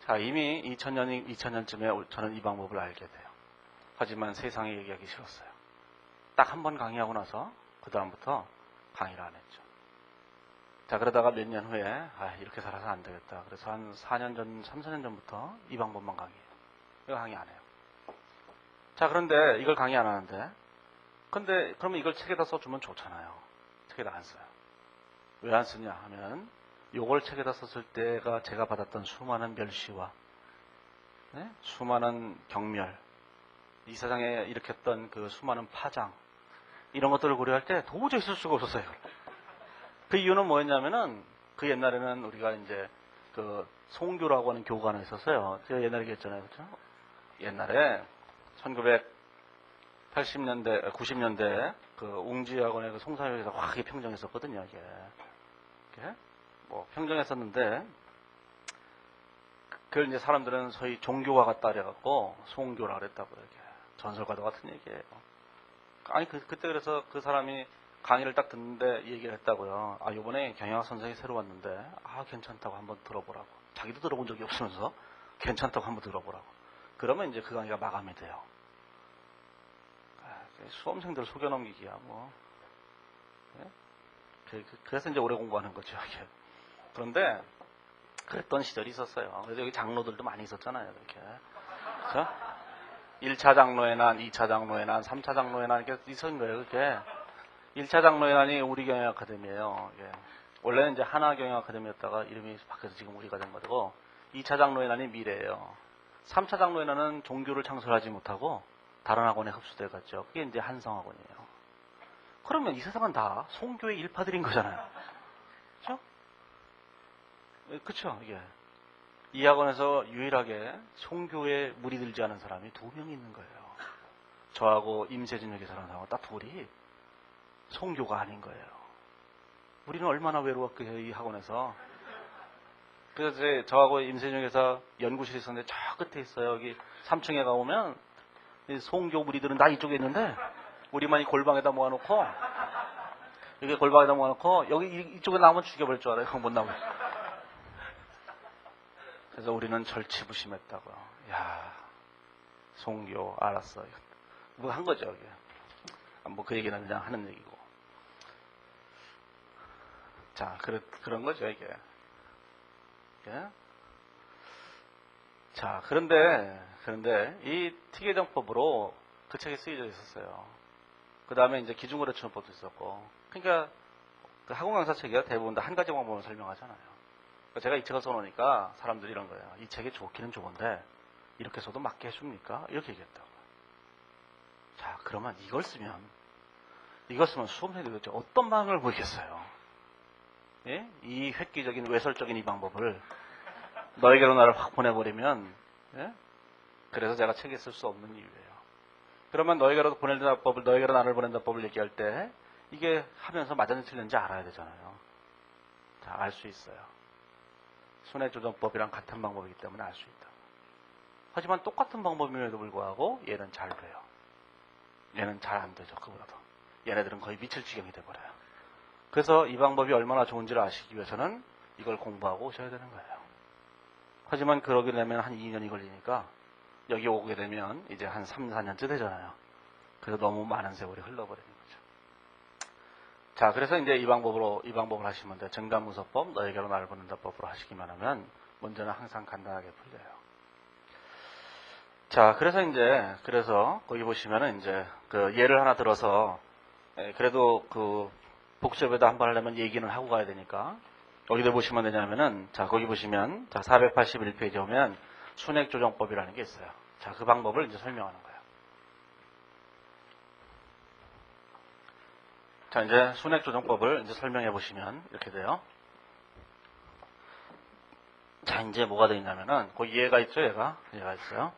자, 이미 2000년쯤에 저는 이 방법을 알게 돼요. 하지만 세상에 얘기하기 싫었어요. 딱 한 번 강의하고 나서 그 다음부터 강의를 안 했죠. 자, 그러다가 몇 년 후에 이렇게 살아서 안 되겠다. 그래서 한 3, 4년 전부터 이 방법만 강의해요. 이거 강의 안 해요. 자, 그런데 이걸 강의 안 하는데 근데 그러면 이걸 책에다 써주면 좋잖아요. 책에다 안 써요. 왜 안 쓰냐 하면 이걸 책에다 썼을 때가 제가 받았던 수많은 멸시와 수많은 경멸, 이 세상에 일으켰던 그 수많은 파장 이런 것들을 고려할 때 도저히 쓸 수가 없었어요. 그 이유는 뭐였냐면은 그 옛날에는 우리가 이제 그 송교라고 하는 교가 하나 있었어요. 제가 옛날에 얘기했잖아요. 그렇죠? 옛날에 1980년대, 90년대 그 웅지학원의 그 송사역에서 확 평정했었거든요. 이게 뭐 평정했었는데 그걸 이제 사람들은 소위 종교가 같다 그래갖고 송교라 그랬다고요. 이게 전설과도 같은 얘기예요. 아니 그때 그래서 그 사람이 강의를 딱 듣는데 이 얘기를 했다고요. 이번에 경영학 선생이 새로 왔는데 괜찮다고 한번 들어보라고. 자기도 들어본 적이 없으면서 괜찮다고 한번 들어보라고. 그러면 이제 그 강의가 마감이 돼요. 수험생들 속여넘기기야, 뭐. 예? 그래서 이제 오래 공부하는 거죠, 이게. 그런데, 그랬던 시절이 있었어요. 그래서 여기 장로들도 많이 있었잖아요, 이렇게. 그죠? 1차 장로의 난, 2차 장로의 난, 3차 장로의 난, 이렇게 있었는 거예요, 그게. 1차 장로의 난이 우리 경영 아카데미예요. 예. 원래는 이제 하나 경영 아카데미였다가 이름이 바뀌어서 지금 우리가 된 거고, 2차 장로의 난이 미래예요. 3차 장로의 난은 종교를 창설하지 못하고 다른 학원에 흡수돼 갔죠. 그게 이제 한성학원이에요. 그러면 이 세상은 다 송교의 일파들인 거잖아요. 그렇죠? 그렇죠, 이게. 이 학원에서 유일하게 송교에 물이 들지 않은 사람이 2명이 있는 거예요. 저하고 임세진 여기사라는 사람하고 딱 둘이 송교가 아닌 거예요. 우리는 얼마나 외로웠겠어요, 이 학원에서. 그래서 저하고 임세진 여기사 연구실이 있었는데 저 끝에 있어요. 여기 3층에 가보면 송교 무리들은 다 이쪽에 있는데 우리만 이 골방에다 모아놓고 여기 골방에다 모아놓고 여기 이쪽에 나오면 죽여버릴 줄 알아요. 못 나오면. 그래서 우리는 절치부심했다고요. 야, 송교 알았어. 뭐 한 거죠, 이게. 뭐 그 얘기는 그냥 하는 얘기고. 자, 그런 거죠, 이게. 예? 자, 그런데 이 티계정법으로 그 책이 쓰여져 있었어요. 그 다음에 이제 기준거래처법도 있었고. 그러니까 그 학원 강사 책이야 대부분 다 한 가지 방법을 설명하잖아요. 그러니까 제가 이 책을 써놓으니까 사람들이 이런 거예요. 이 책이 좋기는 좋은데 이렇게 써도 맞게 해줍니까? 이렇게 얘기했다고. 자, 그러면 이걸 쓰면 수험생들이 도대체 어떤 반응을 보이겠어요? 예? 이 획기적인 외설적인 이 방법을 너에게로 나를 확 보내버리면, 예? 그래서 제가 책에 쓸 수 없는 이유예요. 그러면 너에게로 보낸다 법을, 너에게로 나를 보낸다 법을 얘기할 때 이게 하면서 맞았는지 틀렸는지 알아야 되잖아요. 자, 알 수 있어요. 순회조정법이랑 같은 방법이기 때문에 알 수 있다. 하지만 똑같은 방법임에도 불구하고 얘는 잘 돼요. 얘는 잘 안 되죠. 그보다도. 얘네들은 거의 미칠 지경이 돼버려요. 그래서 이 방법이 얼마나 좋은지를 아시기 위해서는 이걸 공부하고 오셔야 되는 거예요. 하지만 그러게 되면 한 2년이 걸리니까 여기 오게 되면 이제 한 3, 4년째 되잖아요. 그래서 너무 많은 세월이 흘러버리는 거죠. 자, 그래서 이제 이 방법을 하시면 돼요. 정감무서법, 너에게로 나를 보낸다 법으로 하시기만 하면 문제는 항상 간단하게 풀려요. 자, 그래서 거기 보시면은 이제 그 예를 하나 들어서 그래도 그 복습에다 한번 하려면 얘기는 하고 가야 되니까 여기도 보시면 되냐면은 자, 거기 보시면 자, 481페이지 오면 순액조정법이라는 게 있어요. 자, 그 방법을 이제 설명하는 거예요. 자, 이제 순액조정법을 이제 설명해 보시면 이렇게 돼요. 자, 이제 뭐가 되어 있냐면은 거기 얘가 있죠, 얘가 있어요.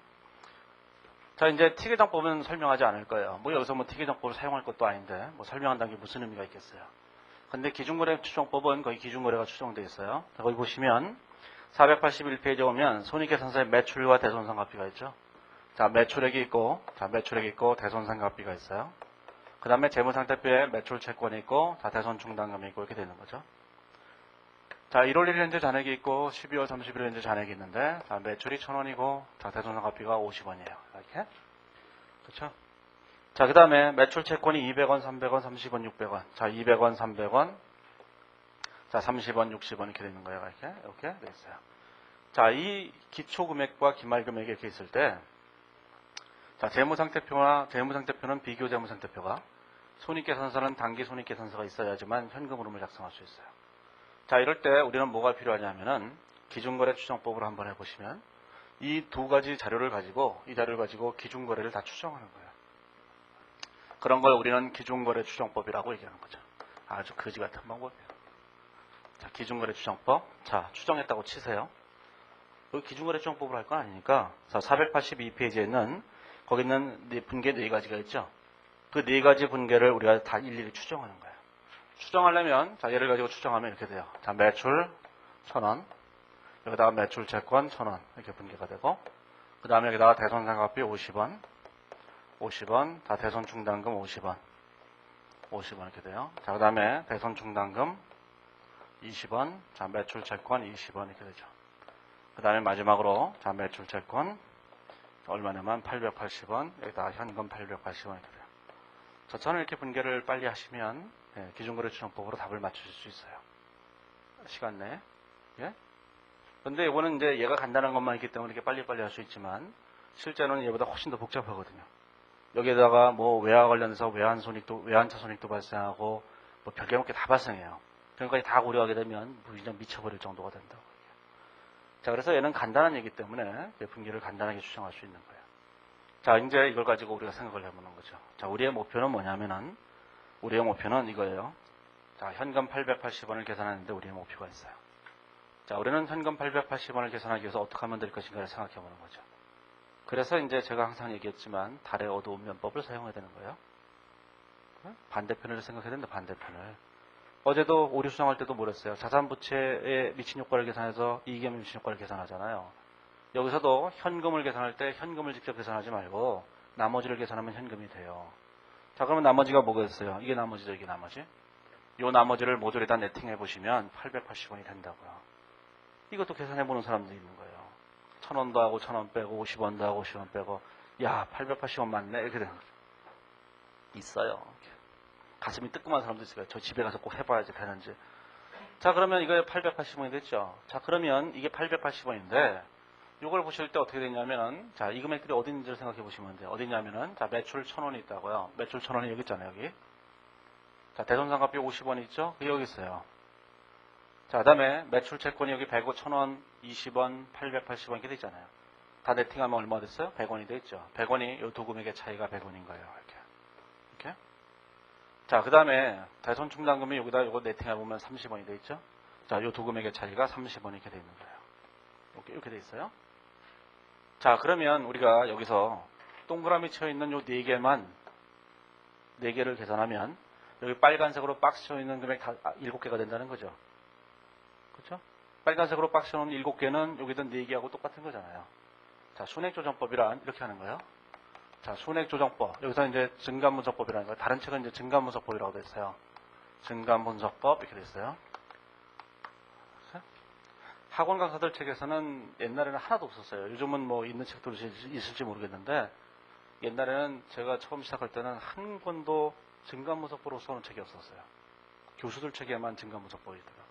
자, 이제 티계정법은 설명하지 않을 거예요. 뭐 여기서 뭐 티계정법을 사용할 것도 아닌데 뭐 설명한다는 게 무슨 의미가 있겠어요. 근데 기준거래 추정법은 거기 기준거래가 추정되어 있어요. 자, 거기 보시면 481페이지에 오면 손익계산서의 매출과 대손상가비가 있죠. 자, 매출액이 있고 대손상가비가 있어요. 그 다음에 재무상태표에 매출채권이 있고 자, 대손충당금이 있고 이렇게 되는 거죠. 자, 1월 1일 현재 잔액이 있고 12월 30일 현재 잔액이 있는데 자, 매출이 1,000원이고 자, 대손상가비가 50원이에요. 이렇게. 그렇죠? 자, 그 다음에 매출채권이 200원, 300원, 30원, 600원. 자, 200원, 300원. 자, 30원, 60원 이렇게 되는 거예요. 이렇게 돼 있어요. 자, 이 기초금액과 기말금액이 이렇게 있을 때 자, 재무상태표는 비교 재무상태표가 손익계산서는 단기 손익계산서가 있어야지만 현금 흐름을 작성할 수 있어요. 자, 이럴 때 우리는 뭐가 필요하냐면은 기준거래 추정법을 한번 해보시면 이 두 가지 자료를 가지고 기준거래를 다 추정하는 거예요. 그런 걸 우리는 기준거래 추정법이라고 얘기하는 거죠. 아주 거지 같은 방법이에요. 자, 기준거래 추정법. 자, 추정했다고 치세요. 여기 기준거래 추정법을 할 건 아니니까 자, 482페이지에는 거기 있는 분계 4가지가 있죠. 그 4가지 분계를 우리가 다 일일이 추정하는 거예요. 추정하려면 자, 얘를 가지고 추정하면 이렇게 돼요. 자, 매출 1,000원. 여기다가 매출채권 1,000원 이렇게 분계가 되고 그 다음에 여기다가 대손상가비 50원. 다 대손충당금 50원 이렇게 돼요. 자, 그 다음에 대손충당금 20원, 자, 매출채권 20원 이렇게 되죠. 그 다음에 마지막으로 자, 매출채권 얼마냐면 880원, 여기다가 현금 880원 이렇게 돼요. 저는 이렇게 분개를 빨리 하시면 기준거래추정법으로 답을 맞추실 수 있어요. 시간 내에. 예? 근데 이거는 이제 얘가 간단한 것만 있기 때문에 이렇게 빨리빨리 할 수 있지만 실제로는 얘보다 훨씬 더 복잡하거든요. 여기에다가 뭐 외화 관련해서 외환차 손익도 발생하고 뭐 별게 없게 다 발생해요. 그러니까 다 고려하게 되면 그냥 미쳐버릴 정도가 된다고. 자, 그래서 얘는 간단한 얘기 때문에 분기를 간단하게 추정할 수 있는 거예요. 자, 이제 이걸 가지고 우리가 생각을 해보는 거죠. 자, 우리의 목표는 뭐냐면은 우리의 목표는 이거예요. 자, 현금 880원을 계산하는데 우리의 목표가 있어요. 자, 우리는 현금 880원을 계산하기 위해서 어떻게 하면 될 것인가를 생각해 보는 거죠. 그래서 이제 제가 항상 얘기했지만 달의 어두운 면법을 사용해야 되는 거예요. 반대편을 생각해야 된다, 반대편을. 어제도 오류 수정할 때도 뭐랬어요? 자산부채에 미친 효과를 계산해서 이익에 미친 효과를 계산하잖아요. 여기서도 현금을 계산할 때 현금을 직접 계산하지 말고 나머지를 계산하면 현금이 돼요. 자, 그러면 나머지가 뭐겠어요? 이게 나머지죠, 이게 나머지. 요 나머지를 모듈에다 네팅해 보시면 880원이 된다고요. 이것도 계산해보는 사람도 있는 거예요. 1000원도 하고 1000원 빼고 50원도 하고 50원 빼고 야 880원 맞네 이렇게 되는 거죠. 있어요. 가슴이 뜨끔한 사람도 있어요. 저 집에 가서 꼭 해봐야지 되는지. 자, 그러면 이거 880원이 됐죠. 자, 그러면 이게 880원인데 이걸 보실 때 어떻게 되냐면은 자, 이 금액들이 어디 있는지를 생각해 보시면 돼요. 어디 있냐면은 자, 매출 1000원이 있다고요. 매출 1000원이 여기 있잖아요, 여기. 자, 대손상가비 50원 있죠? 그게 여기 있어요. 자, 그 다음에 매출 채권이 여기 100원, 1000원, 20원, 880원 이렇게 돼 있잖아요. 다 네팅하면 얼마 됐어요? 100원이 돼 있죠. 100원이 이 두 금액의 차이가 100원인 거예요. 이렇게. 자, 그 다음에 대손 충당금이 여기다 이거 네팅해보면 30원이 돼 있죠. 자, 이 두 금액의 차이가 30원 이렇게 돼 있는 거예요. 이렇게 돼 있어요. 자, 그러면 우리가 여기서 동그라미 쳐 있는 요 네 개를 계산하면 여기 빨간색으로 박스 쳐 있는 금액 다 7개가 된다는 거죠. 그렇죠? 빨간색으로 박스 쳐 놓은 7개는 여기든 4개하고 똑같은 거잖아요. 자, 순액조정법이란 이렇게 하는 거예요. 자, 순액조정법. 여기서 이제 증감분석법이라는 거예요. 다른 책은 이제 증감분석법이라고 돼 있어요. 증감분석법 이렇게 돼 있어요. 학원 강사들 책에서는 옛날에는 하나도 없었어요. 요즘은 뭐 있는 책도 있을지 모르겠는데 옛날에는 제가 처음 시작할 때는 한 권도 증감분석법으로 써놓은 책이 없었어요. 교수들 책에만 증감분석법이 있더라고요.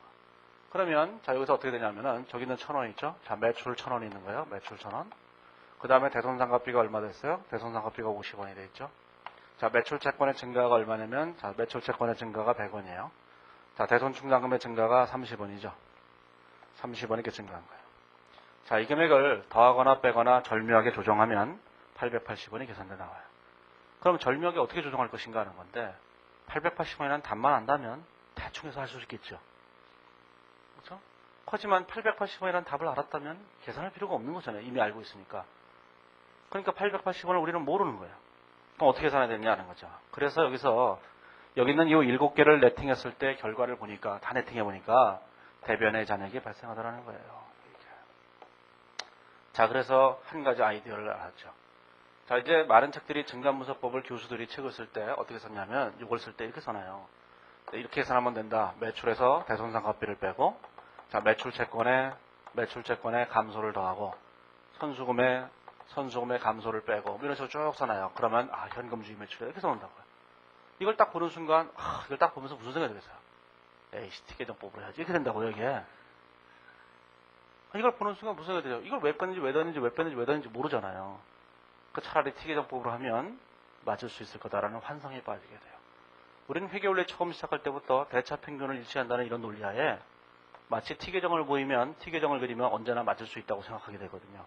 그러면 자, 여기서 어떻게 되냐면은 저기는 1000원 있죠. 자, 매출 1000원 있는 거예요. 매출 1000원. 그 다음에 대손상가비가 얼마 됐어요? 대손상가비가 50원이 돼 있죠. 자, 매출 채권의 증가가 얼마냐면 자, 매출 채권의 증가가 100원이에요. 자, 대손 충당금의 증가가 30원이죠. 30원 이렇게 증가한 거예요. 자, 이 금액을 더하거나 빼거나 절묘하게 조정하면 880원이 계산돼 나와요. 그럼 절묘하게 어떻게 조정할 것인가 하는 건데 880원이라는 답만 안다면 대충 해서 할 수 있겠죠. 그렇죠? 하지만 880원이라는 답을 알았다면 계산할 필요가 없는 거잖아요. 이미 알고 있으니까. 그러니까 880원을 우리는 모르는 거예요. 그럼 어떻게 계산해야 되냐는 거죠. 그래서 여기 있는 이 7개를 네팅했을 때 결과를 보니까 다 네팅해 보니까 대변의 잔액이 발생하더라는 거예요. 자, 그래서 한 가지 아이디어를 알았죠. 자, 이제 많은 책들이 증감분석법을 교수들이 책을 쓸 때 어떻게 썼냐면 이걸 쓸 때 이렇게 써놔요. 이렇게 계산하면 된다. 매출에서 대손상가비를 빼고 자, 매출 채권에 감소를 더하고 선수금의 감소를 빼고 이런 식으로 쭉 써놔요. 그러면 현금주의 매출에 이렇게 써놓는다고요. 이걸 딱 보는 순간 이걸 딱 보면서 무슨 생각이 들겠어요? 에이씨, 티계정법으로 해야지. 이렇게 된다고요, 이게. 이걸 보는 순간 무슨 생각이 들어요? 이걸 왜 뺐는지 모르잖아요. 그 차라리 티계정법으로 하면 맞을 수 있을 거다라는 환상에 빠지게 돼요. 우리는 회계원리 처음 시작할 때부터 대차 평균을 일치한다는 이런 논리하에 마치 티계정을 그리면 언제나 맞을 수 있다고 생각하게 되거든요.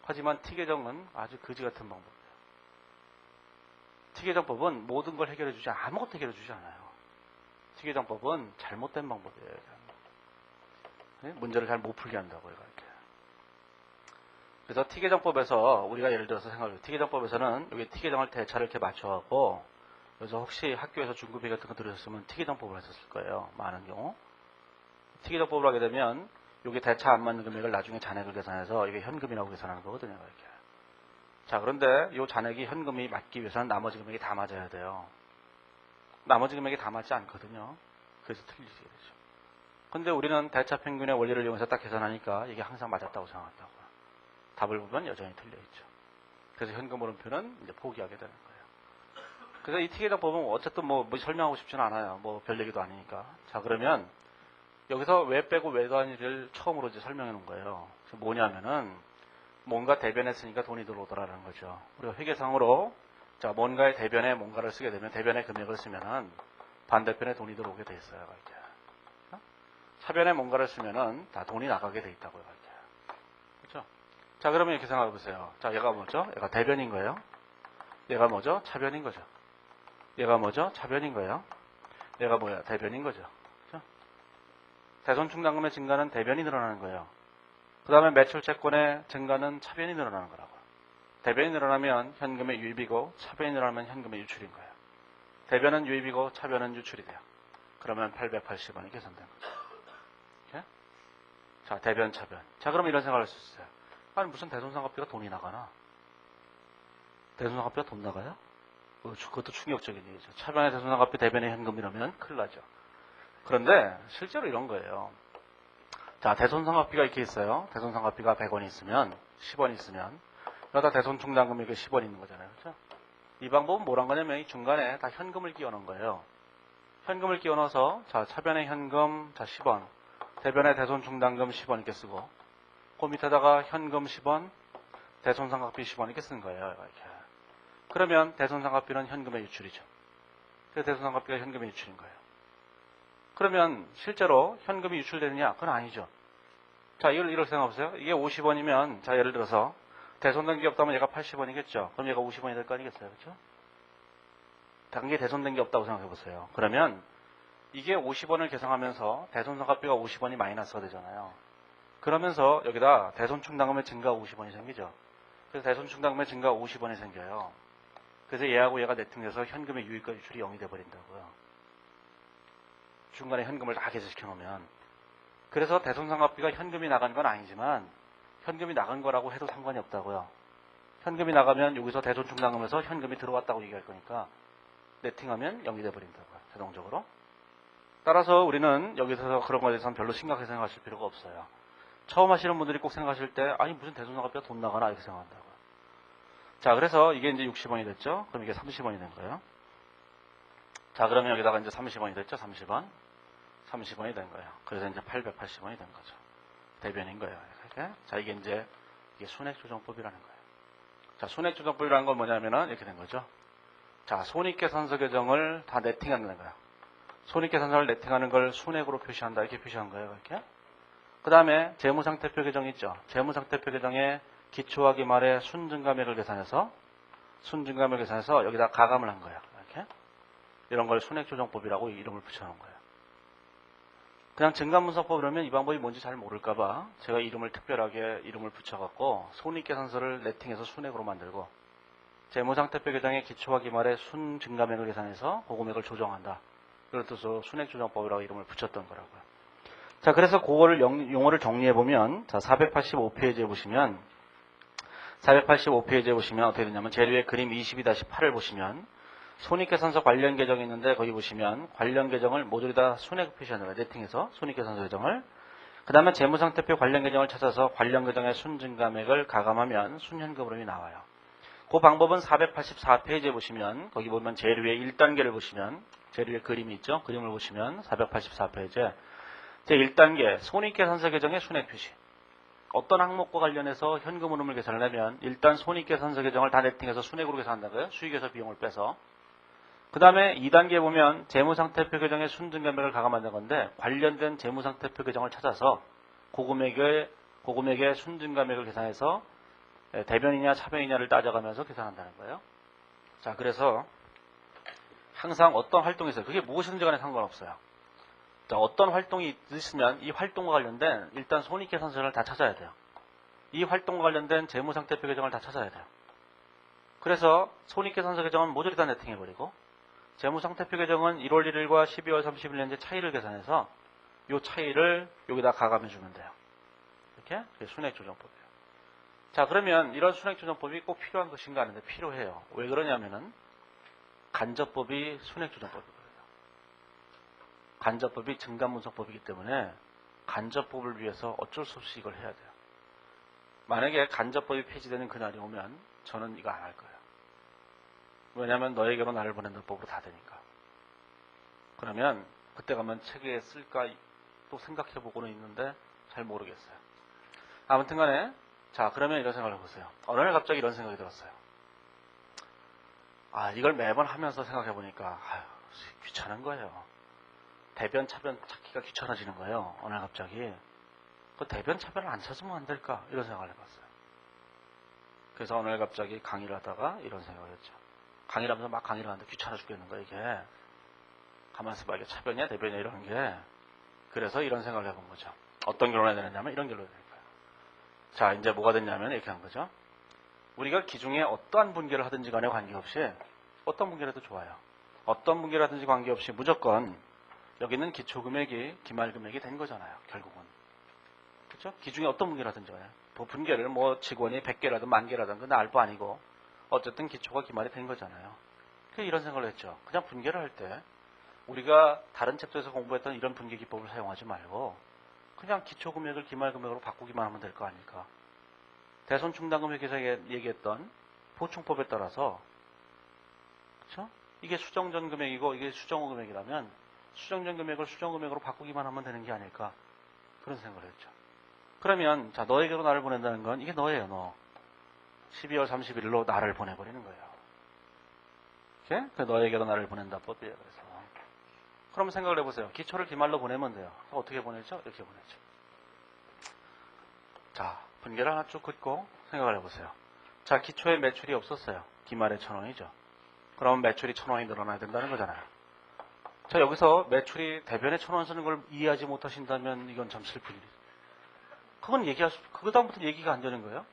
하지만 티계정은 아주 거지 같은 방법이에요. 티계정법은 모든 걸 아무것도 해결해주지 않아요. 티계정법은 잘못된 방법이에요. 문제를 잘 못 풀게 한다고요. 이렇게. 그래서 티계정법에서 우리가 예를 들어서 생각해요. 티계정법에서는 여기 티계정을 대차를 이렇게 맞춰갖고 그래서 혹시 학교에서 중급회 같은 거 들으셨으면 티계정법을 했었을 거예요. 많은 경우. 티계정법을 하게 되면 여기 대차 안 맞는 금액을 나중에 잔액을 계산해서 이게 현금이라고 계산하는 거거든요. 이렇게. 자, 그런데 이 잔액이 현금이 맞기 위해서는 나머지 금액이 다 맞아야 돼요. 나머지 금액이 다 맞지 않거든요. 그래서 틀리게 되죠. 근데 우리는 대차 평균의 원리를 이용해서 딱 계산하니까 이게 항상 맞았다고 생각한다고요. 답을 보면 여전히 틀려있죠. 그래서 현금 오름표는 이제 포기하게 되는 거예요. 그래서 이 T계정법은 어쨌든 뭐 설명하고 싶지는 않아요. 뭐 별 얘기도 아니니까. 자, 그러면 여기서 왜 빼고 왜 더하니를 처음으로 이제 설명해 놓은 거예요. 뭐냐면은 뭔가 대변했으니까 돈이 들어오더라는 거죠. 우리가 회계상으로 자, 뭔가의 대변에 뭔가를 쓰게 되면 대변의 금액을 쓰면은 반대편에 돈이 들어오게 돼 있어요. 이렇게. 차변에 뭔가를 쓰면은 다 돈이 나가게 돼 있다고요. 이렇게. 그렇죠? 자, 그러면 이렇게 생각해 보세요. 자, 얘가 뭐죠? 얘가 대변인 거예요. 얘가 뭐죠? 차변인 거죠. 얘가 뭐죠? 차변인 거예요. 얘가 뭐야? 대변인 거죠. 그렇죠? 대손충당금의 증가는 대변이 늘어나는 거예요. 그 다음에 매출 채권의 증가는 차변이 늘어나는 거라고. 대변이 늘어나면 현금의 유입이고 차변이 늘어나면 현금의 유출인 거예요. 대변은 유입이고 차변은 유출이 돼요. 그러면 880원이 계산된 거죠. 이렇게? 자, 대변, 차변. 자, 그럼 이런 생각을 할 수 있어요. 아니, 무슨 대손상각비가 돈이 나가나? 대손상각비가 돈 나가요? 그것도 충격적인 얘기죠. 차변의 대손상각비, 대변의 현금이라면 큰일 나죠. 그런데 실제로 이런 거예요. 자, 대손상각비가 이렇게 있어요. 대손상각비가 100원이 있으면 10원이 있으면 여기다 대손충당금액이 10원 있는 거잖아요. 그렇죠? 이 방법은 뭐란 거냐면 이 중간에 다 현금을 끼워 넣은 거예요. 현금을 끼워 넣어서 자, 차변의 현금 자 10원, 대변의 대손충당금 10원 이렇게 쓰고 그 밑에다가 현금 10원, 대손상각비 10원 이렇게 쓰는 거예요. 이렇게. 그러면 대손상각비는 현금의 유출이죠. 그래서 대손상각비가 현금의 유출인 거예요. 그러면 실제로 현금이 유출되느냐? 그건 아니죠. 자, 이걸 이렇게 생각해보세요. 이게 50원이면 자, 예를 들어서 대손된 게 없다면 얘가 80원이겠죠. 그럼 얘가 50원이 될 거 아니겠어요? 그렇죠? 단계 대손된 게 없다고 생각해보세요. 그러면 이게 50원을 계산하면서 대손상각비가 50원이 마이너스가 되잖아요. 그러면서 여기다 대손충당금의 증가 50원이 생기죠. 그래서 대손충당금의 증가 50원이 생겨요. 그래서 얘하고 얘가 네팅돼서 현금의 유입과 유출이 0이 돼버린다고요. 중간에 현금을 다 계산시켜 놓으면. 그래서 대손상각비가 현금이 나간 건 아니지만 현금이 나간 거라고 해도 상관이 없다고요. 현금이 나가면 여기서 대손충당금에서 현금이 들어왔다고 얘기할 거니까 네팅하면 0이 돼버린다고요. 자동적으로. 따라서 우리는 여기서 그런 거에 대해서는 별로 심각하게 생각하실 필요가 없어요. 처음 하시는 분들이 꼭 생각하실 때 아니 무슨 대손상각비가 돈 나가나 이렇게 생각한다고요. 자, 그래서 이게 이제 60원이 됐죠. 그럼 이게 30원이 된 거예요. 자, 그러면 여기다가 이제 30원이 됐죠. 30원. 30원이 된 거예요. 그래서 이제 880원이 된 거죠. 대변인 거예요. 이렇게. 자, 이게 이제 이게 손익조정법이라는 거예요. 자, 손익조정법이라는 건 뭐냐면은 이렇게 된 거죠. 자, 손익계산서 계정을 다 네팅하는 거예요. 손익계산서를 네팅하는 걸 순액으로 표시한다. 이렇게 표시한 거예요. 이렇게. 그 다음에 재무상태표 계정 있죠. 재무상태표 계정에 기초하기 말에 순증감액을 계산해서 여기다 가감을 한 거예요. 이렇게. 이런 걸 손익조정법이라고 이름을 붙여놓은 거예요. 그냥 증감분석법 그러면 이 방법이 뭔지 잘 모를까봐 제가 특별하게 이름을 붙여갖고 손익계산서를 네팅해서 순액으로 만들고 재무상태표 계정에 기초하기 말에 순증감액을 계산해서 그 금액을 조정한다. 이런 뜻으로 순액조정법이라고 이름을 붙였던 거라고요. 자, 그래서 그거를 용어를 정리해보면 자, 485페이지에 보시면 485페이지에 보시면 어떻게 되냐면 재료의 그림 22-8을 보시면 손익계산서 관련 계정이 있는데 거기 보시면 관련 계정을 모조리 다 순액 표시하는 거예요. 네팅해서 손익계산서 계정을. 그 다음에 재무상태표 관련 계정을 찾아서 관련 계정의 순증감액을 가감하면 순현금 흐름이 나와요. 그 방법은 484페이지에 보시면 거기 보면 재료의 1단계를 보시면 재료의 그림이 있죠. 그림을 보시면 484페이지에 제1단계 손익계산서 계정의 순액 표시. 어떤 항목과 관련해서 현금 흐름을 계산을 하면 일단 손익계산서 계정을 다 네팅해서 순액으로 계산한다고요. 수익에서 비용을 빼서. 그 다음에 2단계에 보면 재무상태표 계정의 순증감액을 가감하는 건데 관련된 재무상태표 계정을 찾아서 고금액의 순증감액을 계산해서 대변이냐 차변이냐를 따져가면서 계산한다는 거예요. 자, 그래서 항상 어떤 활동이 있어요. 그게 무엇이든지 간에 상관없어요. 자, 어떤 활동이 있으면 이 활동과 관련된 일단 손익계산서를 다 찾아야 돼요. 이 활동과 관련된 재무상태표 계정을 다 찾아야 돼요. 그래서 손익계산서 계정은 모조리 다 네팅해버리고 재무상태표 계정은 1월 1일과 12월 30일 현재 차이를 계산해서 이 차이를 여기다 가감해주면 돼요. 이렇게 순액조정법이에요. 자, 그러면 이런 순액조정법이 꼭 필요한 것인가 하는데 필요해요. 왜 그러냐면은 간접법이 순액조정법이거든요. 간접법이 증감분석법이기 때문에 간접법을 위해서 어쩔 수 없이 이걸 해야 돼요. 만약에 간접법이 폐지되는 그날이 오면 저는 이거 안 할 거예요. 왜냐하면 너에게로 나를 보낸다 법으로 다 되니까. 그러면 그때 가면 책에 쓸까 또 생각해보고는 있는데 잘 모르겠어요. 아무튼 간에 자 그러면 이런 생각을 해보세요. 어느 날 갑자기 이런 생각이 들었어요. 아 이걸 매번 하면서 생각해보니까 아유 귀찮은 거예요. 대변 차변 찾기가 귀찮아지는 거예요. 어느 날 갑자기 그 대변 차변을 안 찾으면 안 될까 이런 생각을 해봤어요. 그래서 어느 날 갑자기 강의를 하다가 이런 생각을 했죠. 강의를 하면서 막 강의를 하는데 귀찮아 죽겠는 거예요 이게. 가만있어 봐 이게 차변이야 대변이야 이런 게. 그래서 이런 생각을 해본 거죠. 어떤 결론을 내렸냐면 이런 결론을 내린 거예요. 자 이제 뭐가 됐냐면 이렇게 한 거죠. 우리가 기중에 어떠한 분계를 하든지 간에 관계없이 어떤 분계라도 좋아요. 어떤 분계를 하든지 관계없이 무조건 여기는 기초금액이 기말금액이 된 거잖아요. 결국은. 그렇죠? 기중에 어떤 분계라든지 간에 분계를 뭐 직원이 100개라든 10,000개라든 그건 알바 아니고 어쨌든 기초가 기말이 된 거잖아요. 그래서 이런 생각을 했죠. 그냥 분계를 할 때 우리가 다른 챕터에서 공부했던 이런 분계 기법을 사용하지 말고 그냥 기초금액을 기말금액으로 바꾸기만 하면 될 거 아닐까. 대손충당금액에서 얘기했던 보충법에 따라서 그렇죠? 이게 수정전 금액이고 이게 수정후 금액이라면 수정전 금액을 수정금액으로 바꾸기만 하면 되는 게 아닐까. 그런 생각을 했죠. 그러면 자 너에게로 나를 보낸다는 건 이게 너예요. 너 12월 31일로 나를 보내버리는 거예요. 이렇게? 그 너에게로 나를 보낸다 법이에요. 그래서 그러면 생각을 해보세요. 기초를 기말로 보내면 돼요. 어떻게 보내죠? 이렇게 보내죠. 자 분계를 하나 쭉 긋고 생각을 해보세요. 자 기초에 매출이 없었어요. 기말에 1,000원이죠. 그러면 매출이 1,000원이 늘어나야 된다는 거잖아요. 자 여기서 매출이 대변에 1,000원 쓰는 걸 이해하지 못하신다면 이건 참 슬픈 일이죠. 그건 그 다음부터 얘기가 안 되는 거예요.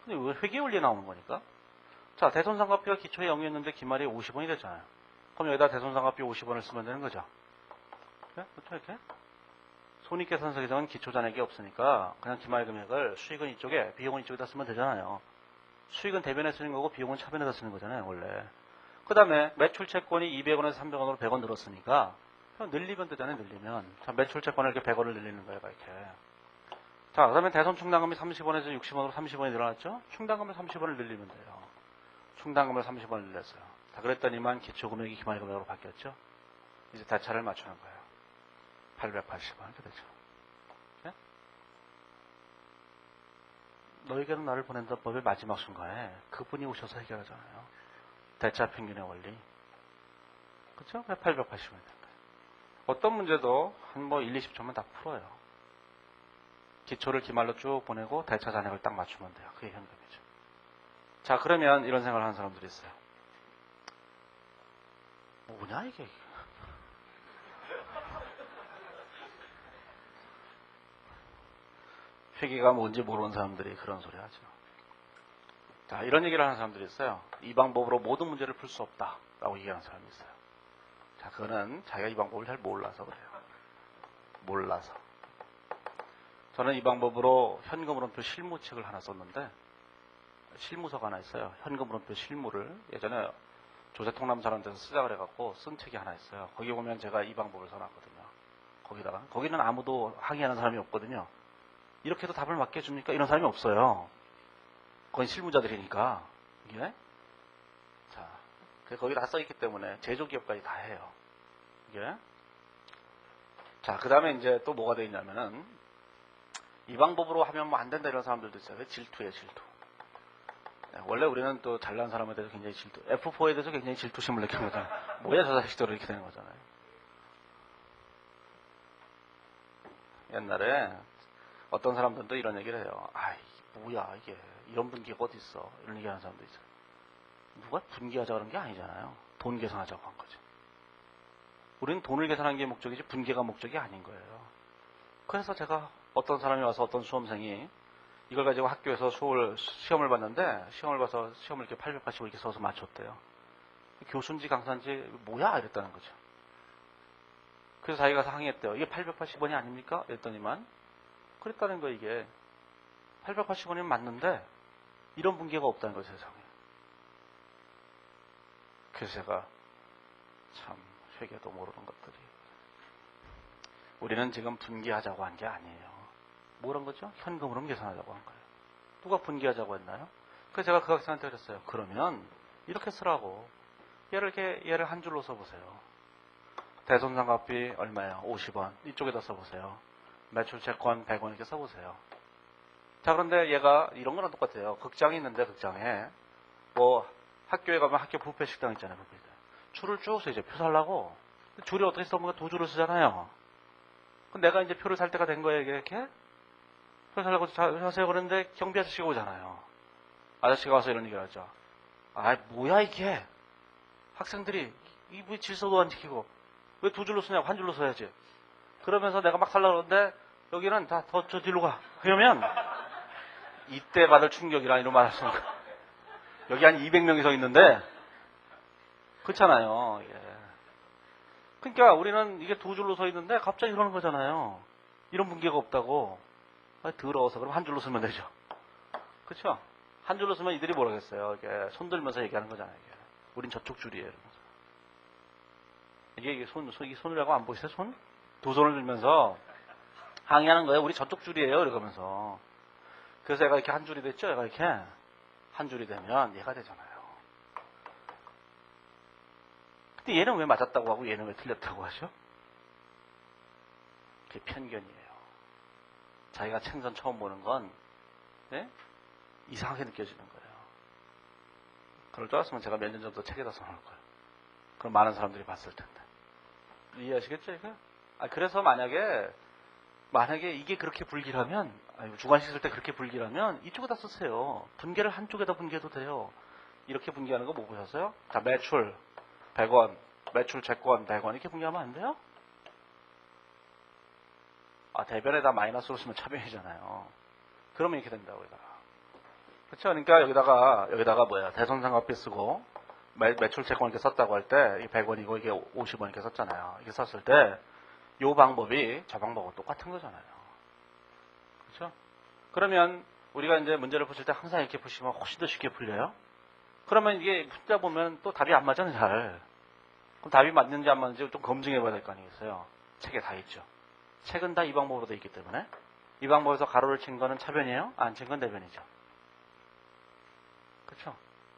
근데 왜 회계원리에 나오는 거니까? 자, 대손상가비가 기초에 0이었는데 기말이 50원이 됐잖아요. 그럼 여기다 대손상가비 50원을 쓰면 되는 거죠. 네? 그렇죠, 이렇게? 손익계산서 계정은 기초잔액이 없으니까 그냥 기말 금액을 수익은 이쪽에, 비용은 이쪽에다 쓰면 되잖아요. 수익은 대변에 쓰는 거고 비용은 차변에다 쓰는 거잖아요, 원래. 그 다음에 매출채권이 200원에서 300원으로 100원 늘었으니까 그냥 늘리면 되잖아요, 늘리면. 자, 매출채권을 이렇게 100원을 늘리는 거예요, 이렇게. 자, 그러면 대손충당금이 30원에서 60원으로 30원이 늘어났죠? 충당금을 30원을 늘리면 돼요. 충당금을 30원을 늘렸어요. 자, 그랬더니만 기초금액이 기말금액으로 바뀌었죠? 이제 대차를 맞추는 거예요. 880원 이렇게 되죠. 네? 너에게는 나를 보낸다 법의 마지막 순간에 그분이 오셔서 해결하잖아요. 대차 평균의 원리. 그렇죠? 880원이 된 거예요. 어떤 문제도 한 뭐 1, 20초면 다 풀어요. 기초를 기말로 쭉 보내고 대차 잔액을 딱 맞추면 돼요. 그게 현금이죠. 자, 그러면 이런 생각을 하는 사람들이 있어요. 뭐냐 이게. 회계가 뭔지 모르는 사람들이 그런 소리 하죠. 자, 이런 얘기를 하는 사람들이 있어요. 이 방법으로 모든 문제를 풀 수 없다라고 얘기하는 사람이 있어요. 자, 그거는 자기가 이 방법을 잘 몰라서 그래요. 몰라서. 저는 이 방법으로 현금흐름표 실무책을 하나 썼는데 실무서가 하나 있어요. 현금흐름표 실무를 예전에 조세통남사람한테서 쓰자고 해갖고 쓴 책이 하나 있어요. 거기 보면 제가 이 방법을 써놨거든요. 거기다가 거기는 아무도 항의하는 사람이 없거든요. 이렇게 해도 답을 맞게 해줍니까? 이런 사람이 없어요. 거긴 실무자들이니까 이게 자 거기 다 써있기 때문에 제조기업까지 다 해요. 이게 자 그 다음에 이제 또 뭐가 돼 있냐면은 이 방법으로 하면 뭐 안 된다 이런 사람들도 있어요. 질투예요, 질투. 네, 원래 우리는 또 잘난 사람에 대해서 굉장히 질투, F4에 대해서 굉장히 질투심을 느끼거든요. 뭐야 저 자식들 이렇게 되는 거잖아요. 옛날에 어떤 사람들도 이런 얘기를 해요. 아이 뭐야 이게 이런 분기가 어디 있어? 이런 얘기하는 사람도 있어요. 누가 분기하자 그런 게 아니잖아요. 돈 계산하자고 한 거죠. 우리는 돈을 계산하는 게 목적이지 분기가 목적이 아닌 거예요. 그래서 제가 어떤 사람이 와서 어떤 수험생이 이걸 가지고 학교에서 시험을 봤는데 시험을 봐서 시험을 이렇게 880을 이렇게 써서 맞췄대요. 교수인지 강사인지 뭐야 이랬다는 거죠. 그래서 자기가 가서 항의했대요. 이게 880원이 아닙니까? 이랬더니만 그랬다는 거 이게 880원이면 맞는데 이런 분기가 없다는 거죠, 세상에. 그래서 제가 참 회계도 모르는 것들이. 우리는 지금 분기하자고 한 게 아니에요. 뭐란 거죠? 현금으로 계산하자고 한 거예요. 누가 분기하자고 했나요? 그래서 제가 그 학생한테 그랬어요. 그러면 이렇게 쓰라고. 얘를 한 줄로 써보세요. 대손상각비 얼마예요? 50원. 이쪽에다 써보세요. 매출 채권 100원 이렇게 써보세요. 자, 그런데 얘가 이런 거랑 똑같아요. 극장이 있는데 극장에 뭐 학교에 가면 학교 뷔페 식당 있잖아요. 뷔페. 줄을 쭉 서 이제 표 살라고. 줄이 어떻게 써보면 두 줄을 쓰잖아요. 그럼 내가 이제 표를 살 때가 된 거예요. 이렇게 표 살라고 하세요. 그런데 경비 아저씨가 오잖아요. 아저씨가 와서 이런 얘기를 하죠. 아, 뭐야 이게. 학생들이 이 질서도 안 지키고 왜 두 줄로 쓰냐고 한 줄로 써야지. 그러면서 내가 막 살라고 그러는데 여기는 다 더 저 뒤로 가. 그러면 이때 받을 충격이라 이런 말할 수 없는 거야. 여기 한 200명이 서 있는데 그렇잖아요. 예. 그러니까 우리는 이게 두 줄로 서 있는데 갑자기 그러는 거잖아요. 이런 분기가 없다고. 아, 더러워서 그럼 한 줄로 쓰면 되죠. 그렇죠? 한 줄로 쓰면 이들이 뭐라겠어요. 이게 손 들면서 얘기하는 거잖아요. 이게. 우린 저쪽 줄이에요. 이러면서. 이게 손이라고 안 보이세요? 손? 두 손을 들면서 항의하는 거예요. 우리 저쪽 줄이에요. 이러면서. 그래서 얘가 이렇게 한 줄이 됐죠. 얘가 이렇게 한 줄이 되면 얘가 되잖아요. 근데 얘는 왜 맞았다고 하고 얘는 왜 틀렸다고 하죠? 그게 편견이에요. 자기가 생전 처음 보는 건 네? 이상하게 느껴지는 거예요. 그럴 줄 알았으면 제가 몇 년 정도 책에다 써놓을 거예요. 그럼 많은 사람들이 봤을 텐데. 이해하시겠죠? 이거? 그래서 만약에 이게 그렇게 불길하면, 주관식 쓸 때 그렇게 불길하면 이쪽에다 쓰세요. 분계를 한쪽에다 분계도 돼요. 이렇게 분계하는 거 뭐 보셨어요? 자, 매출 100원, 매출 채권 100원 이렇게 분계하면 안 돼요? 대변에다 마이너스로 쓰면 차변이잖아요. 그러면 이렇게 된다고 여기다가. 그렇죠? 그러니까 여기다가 뭐야? 대손상각비 쓰고 매출 채권 이렇게 썼다고 할 때 이게 100원이고 이게 50원 이렇게 썼잖아요. 이렇게 썼을 때 이 방법이 저 방법하고 똑같은 거잖아요. 그렇죠? 그러면 우리가 이제 문제를 푸실 때 항상 이렇게 푸시면 훨씬 더 쉽게 풀려요. 그러면 이게 풀다 보면 또 답이 안 맞아요, 잘. 그럼 답이 맞는지 안 맞는지 좀 검증해 봐야 될 거 아니겠어요? 책에 다 있죠. 책은 다 이 방법으로 되어 있기 때문에 이 방법에서 가로를 친 거는 차변이에요? 안 친 건 대변이죠. 그렇죠?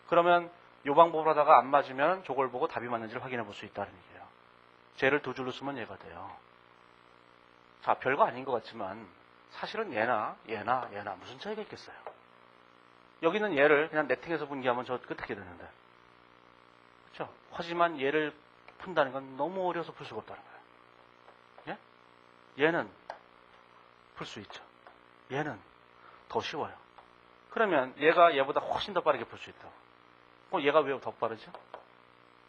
그러면 이 방법으로 하다가 안 맞으면 저걸 보고 답이 맞는지를 확인해 볼 수 있다는 얘기예요. 쟤를 두 줄로 쓰면 얘가 돼요. 자, 별거 아닌 것 같지만 사실은 얘나 무슨 차이가 있겠어요. 여기는 얘를 그냥 네팅해서 분기하면 저 끝에 되는데. 그렇죠? 하지만 얘를 푼다는 건 너무 어려워서 풀 수가 없다는 거예요. 예? 얘는 풀 수 있죠. 얘는 더 쉬워요. 그러면 얘가 얘보다 훨씬 더 빠르게 풀 수 있다고. 그럼 얘가 왜 더 빠르죠?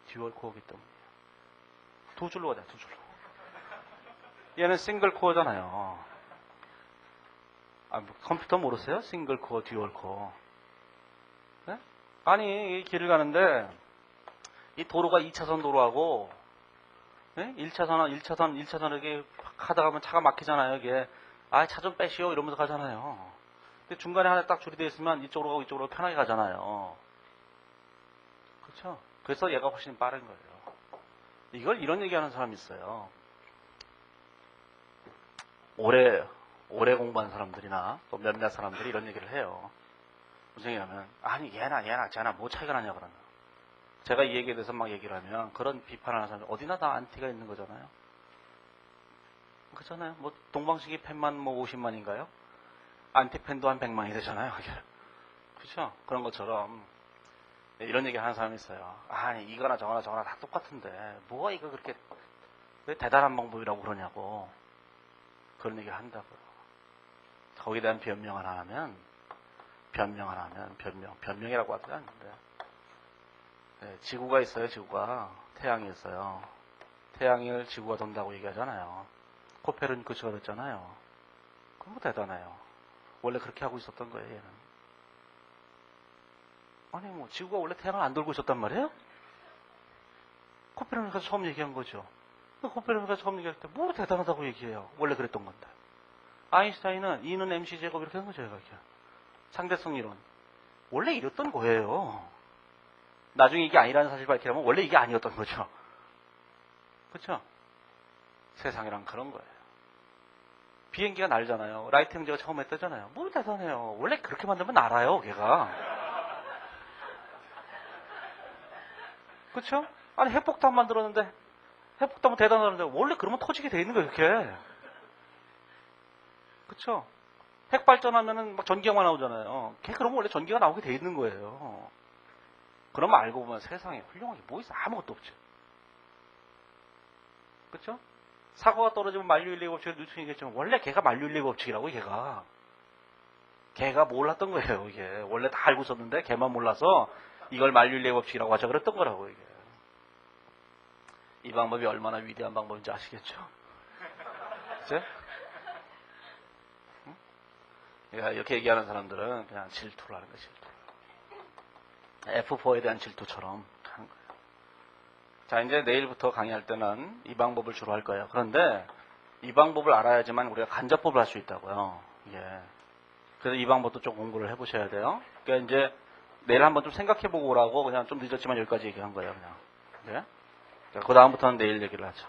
듀얼 코어이기 때문이에요. 두 줄로 가자, 두 줄로. 얘는 싱글 코어잖아요. 뭐 컴퓨터 모르세요? 싱글 코어, 듀얼 코어. 네? 아니, 이 길을 가는데 이 도로가 2차선 도로하고 네? 1차선 이렇게 하다가 가면 차가 막히잖아요. 이게 차 좀 빼시오 이러면서 가잖아요. 근데 중간에 하나 딱 줄이 되어 있으면 이쪽으로 가고 이쪽으로 편하게 가잖아요. 그렇죠? 그래서 얘가 훨씬 빠른 거예요. 이걸 이런 얘기하는 사람이 있어요. 오래 공부한 사람들이나 또 몇몇 사람들이 이런 얘기를 해요. 무슨 얘기냐면 얘나 쟤나 뭐 차이가 나냐 그러면 제가 이 얘기에 대해서 막 얘기를 하면 그런 비판하는 사람들 어디나 다 안티가 있는 거잖아요. 그렇잖아요. 뭐 동방신기 팬만 뭐 50만인가요? 안티 팬도 한 100만이 되잖아요. 그렇죠? 그런 것처럼 이런 얘기 하는 사람이 있어요. 이거나 저거나 다 똑같은데 뭐가 이거 그렇게 왜 대단한 방법이라고 그러냐고 그런 얘기를 한다고요. 거기에 대한 변명 하나 하면 변명이라고 하지 않는데 지구가 있어요. 지구가 태양이 있어요. 태양을 지구가 돈다고 얘기하잖아요. 코페르니쿠스가 됐잖아요. 그럼 뭐 대단해요. 원래 그렇게 하고 있었던 거예요. 얘는. 뭐 지구가 원래 태양을 안 돌고 있었단 말이에요? 코페르니쿠스가 처음 얘기한 거죠. 코페르니쿠스가 처음 얘기할 때 뭐 대단하다고 얘기해요. 원래 그랬던 건데. 아인슈타인은 E는 MC 제곱 이렇게 한 거죠. 이렇게. 상대성 이론. 원래 이랬던 거예요. 나중에 이게 아니라는 사실 밝히려면 원래 이게 아니었던 거죠. 그렇죠? 세상이란 그런 거예요. 비행기가 날잖아요. 라이트 형제가 처음 했다잖아요. 뭐 대단해요. 원래 그렇게 만들면 날아요, 걔가. 그쵸? 아니, 핵폭탄 만들었는데, 핵폭탄은 대단하는데, 원래 그러면 터지게 돼 있는 거예요, 이렇게. 그쵸? 핵 발전하면은 막 전기가 나오잖아요. 걔 그러면 원래 전기가 나오게 돼 있는 거예요. 그러면 알고 보면 세상에 훌륭한 게 뭐 있어? 아무것도 없죠. 그쵸? 사고가 떨어지면 만류인력 법칙을 뉴턴이 얘기했지만 원래 걔가 만류인력 법칙이라고 걔가 몰랐던 거예요. 이게 원래 다 알고 있었는데 걔만 몰라서 이걸 만류인력 법칙이라고 하자 그랬던 거라고. 이게 이 방법이 얼마나 위대한 방법인지 아시겠죠? 그치? 응? 이렇게 얘기하는 사람들은 그냥 질투를 하는 거예요. 질투. F4에 대한 질투처럼 하는 거예요. 자, 이제 내일부터 강의할 때는 이 방법을 주로 할 거예요. 그런데 이 방법을 알아야지만 우리가 간접법을 할 수 있다고요. 예. 그래서 이 방법도 좀 공부를 해보셔야 돼요. 그러니까 이제 내일 한번 좀 생각해보고 오라고 그냥 좀 늦었지만 여기까지 얘기한 거예요. 그냥. 네? 그 다음부터는 내일 얘기를 하죠.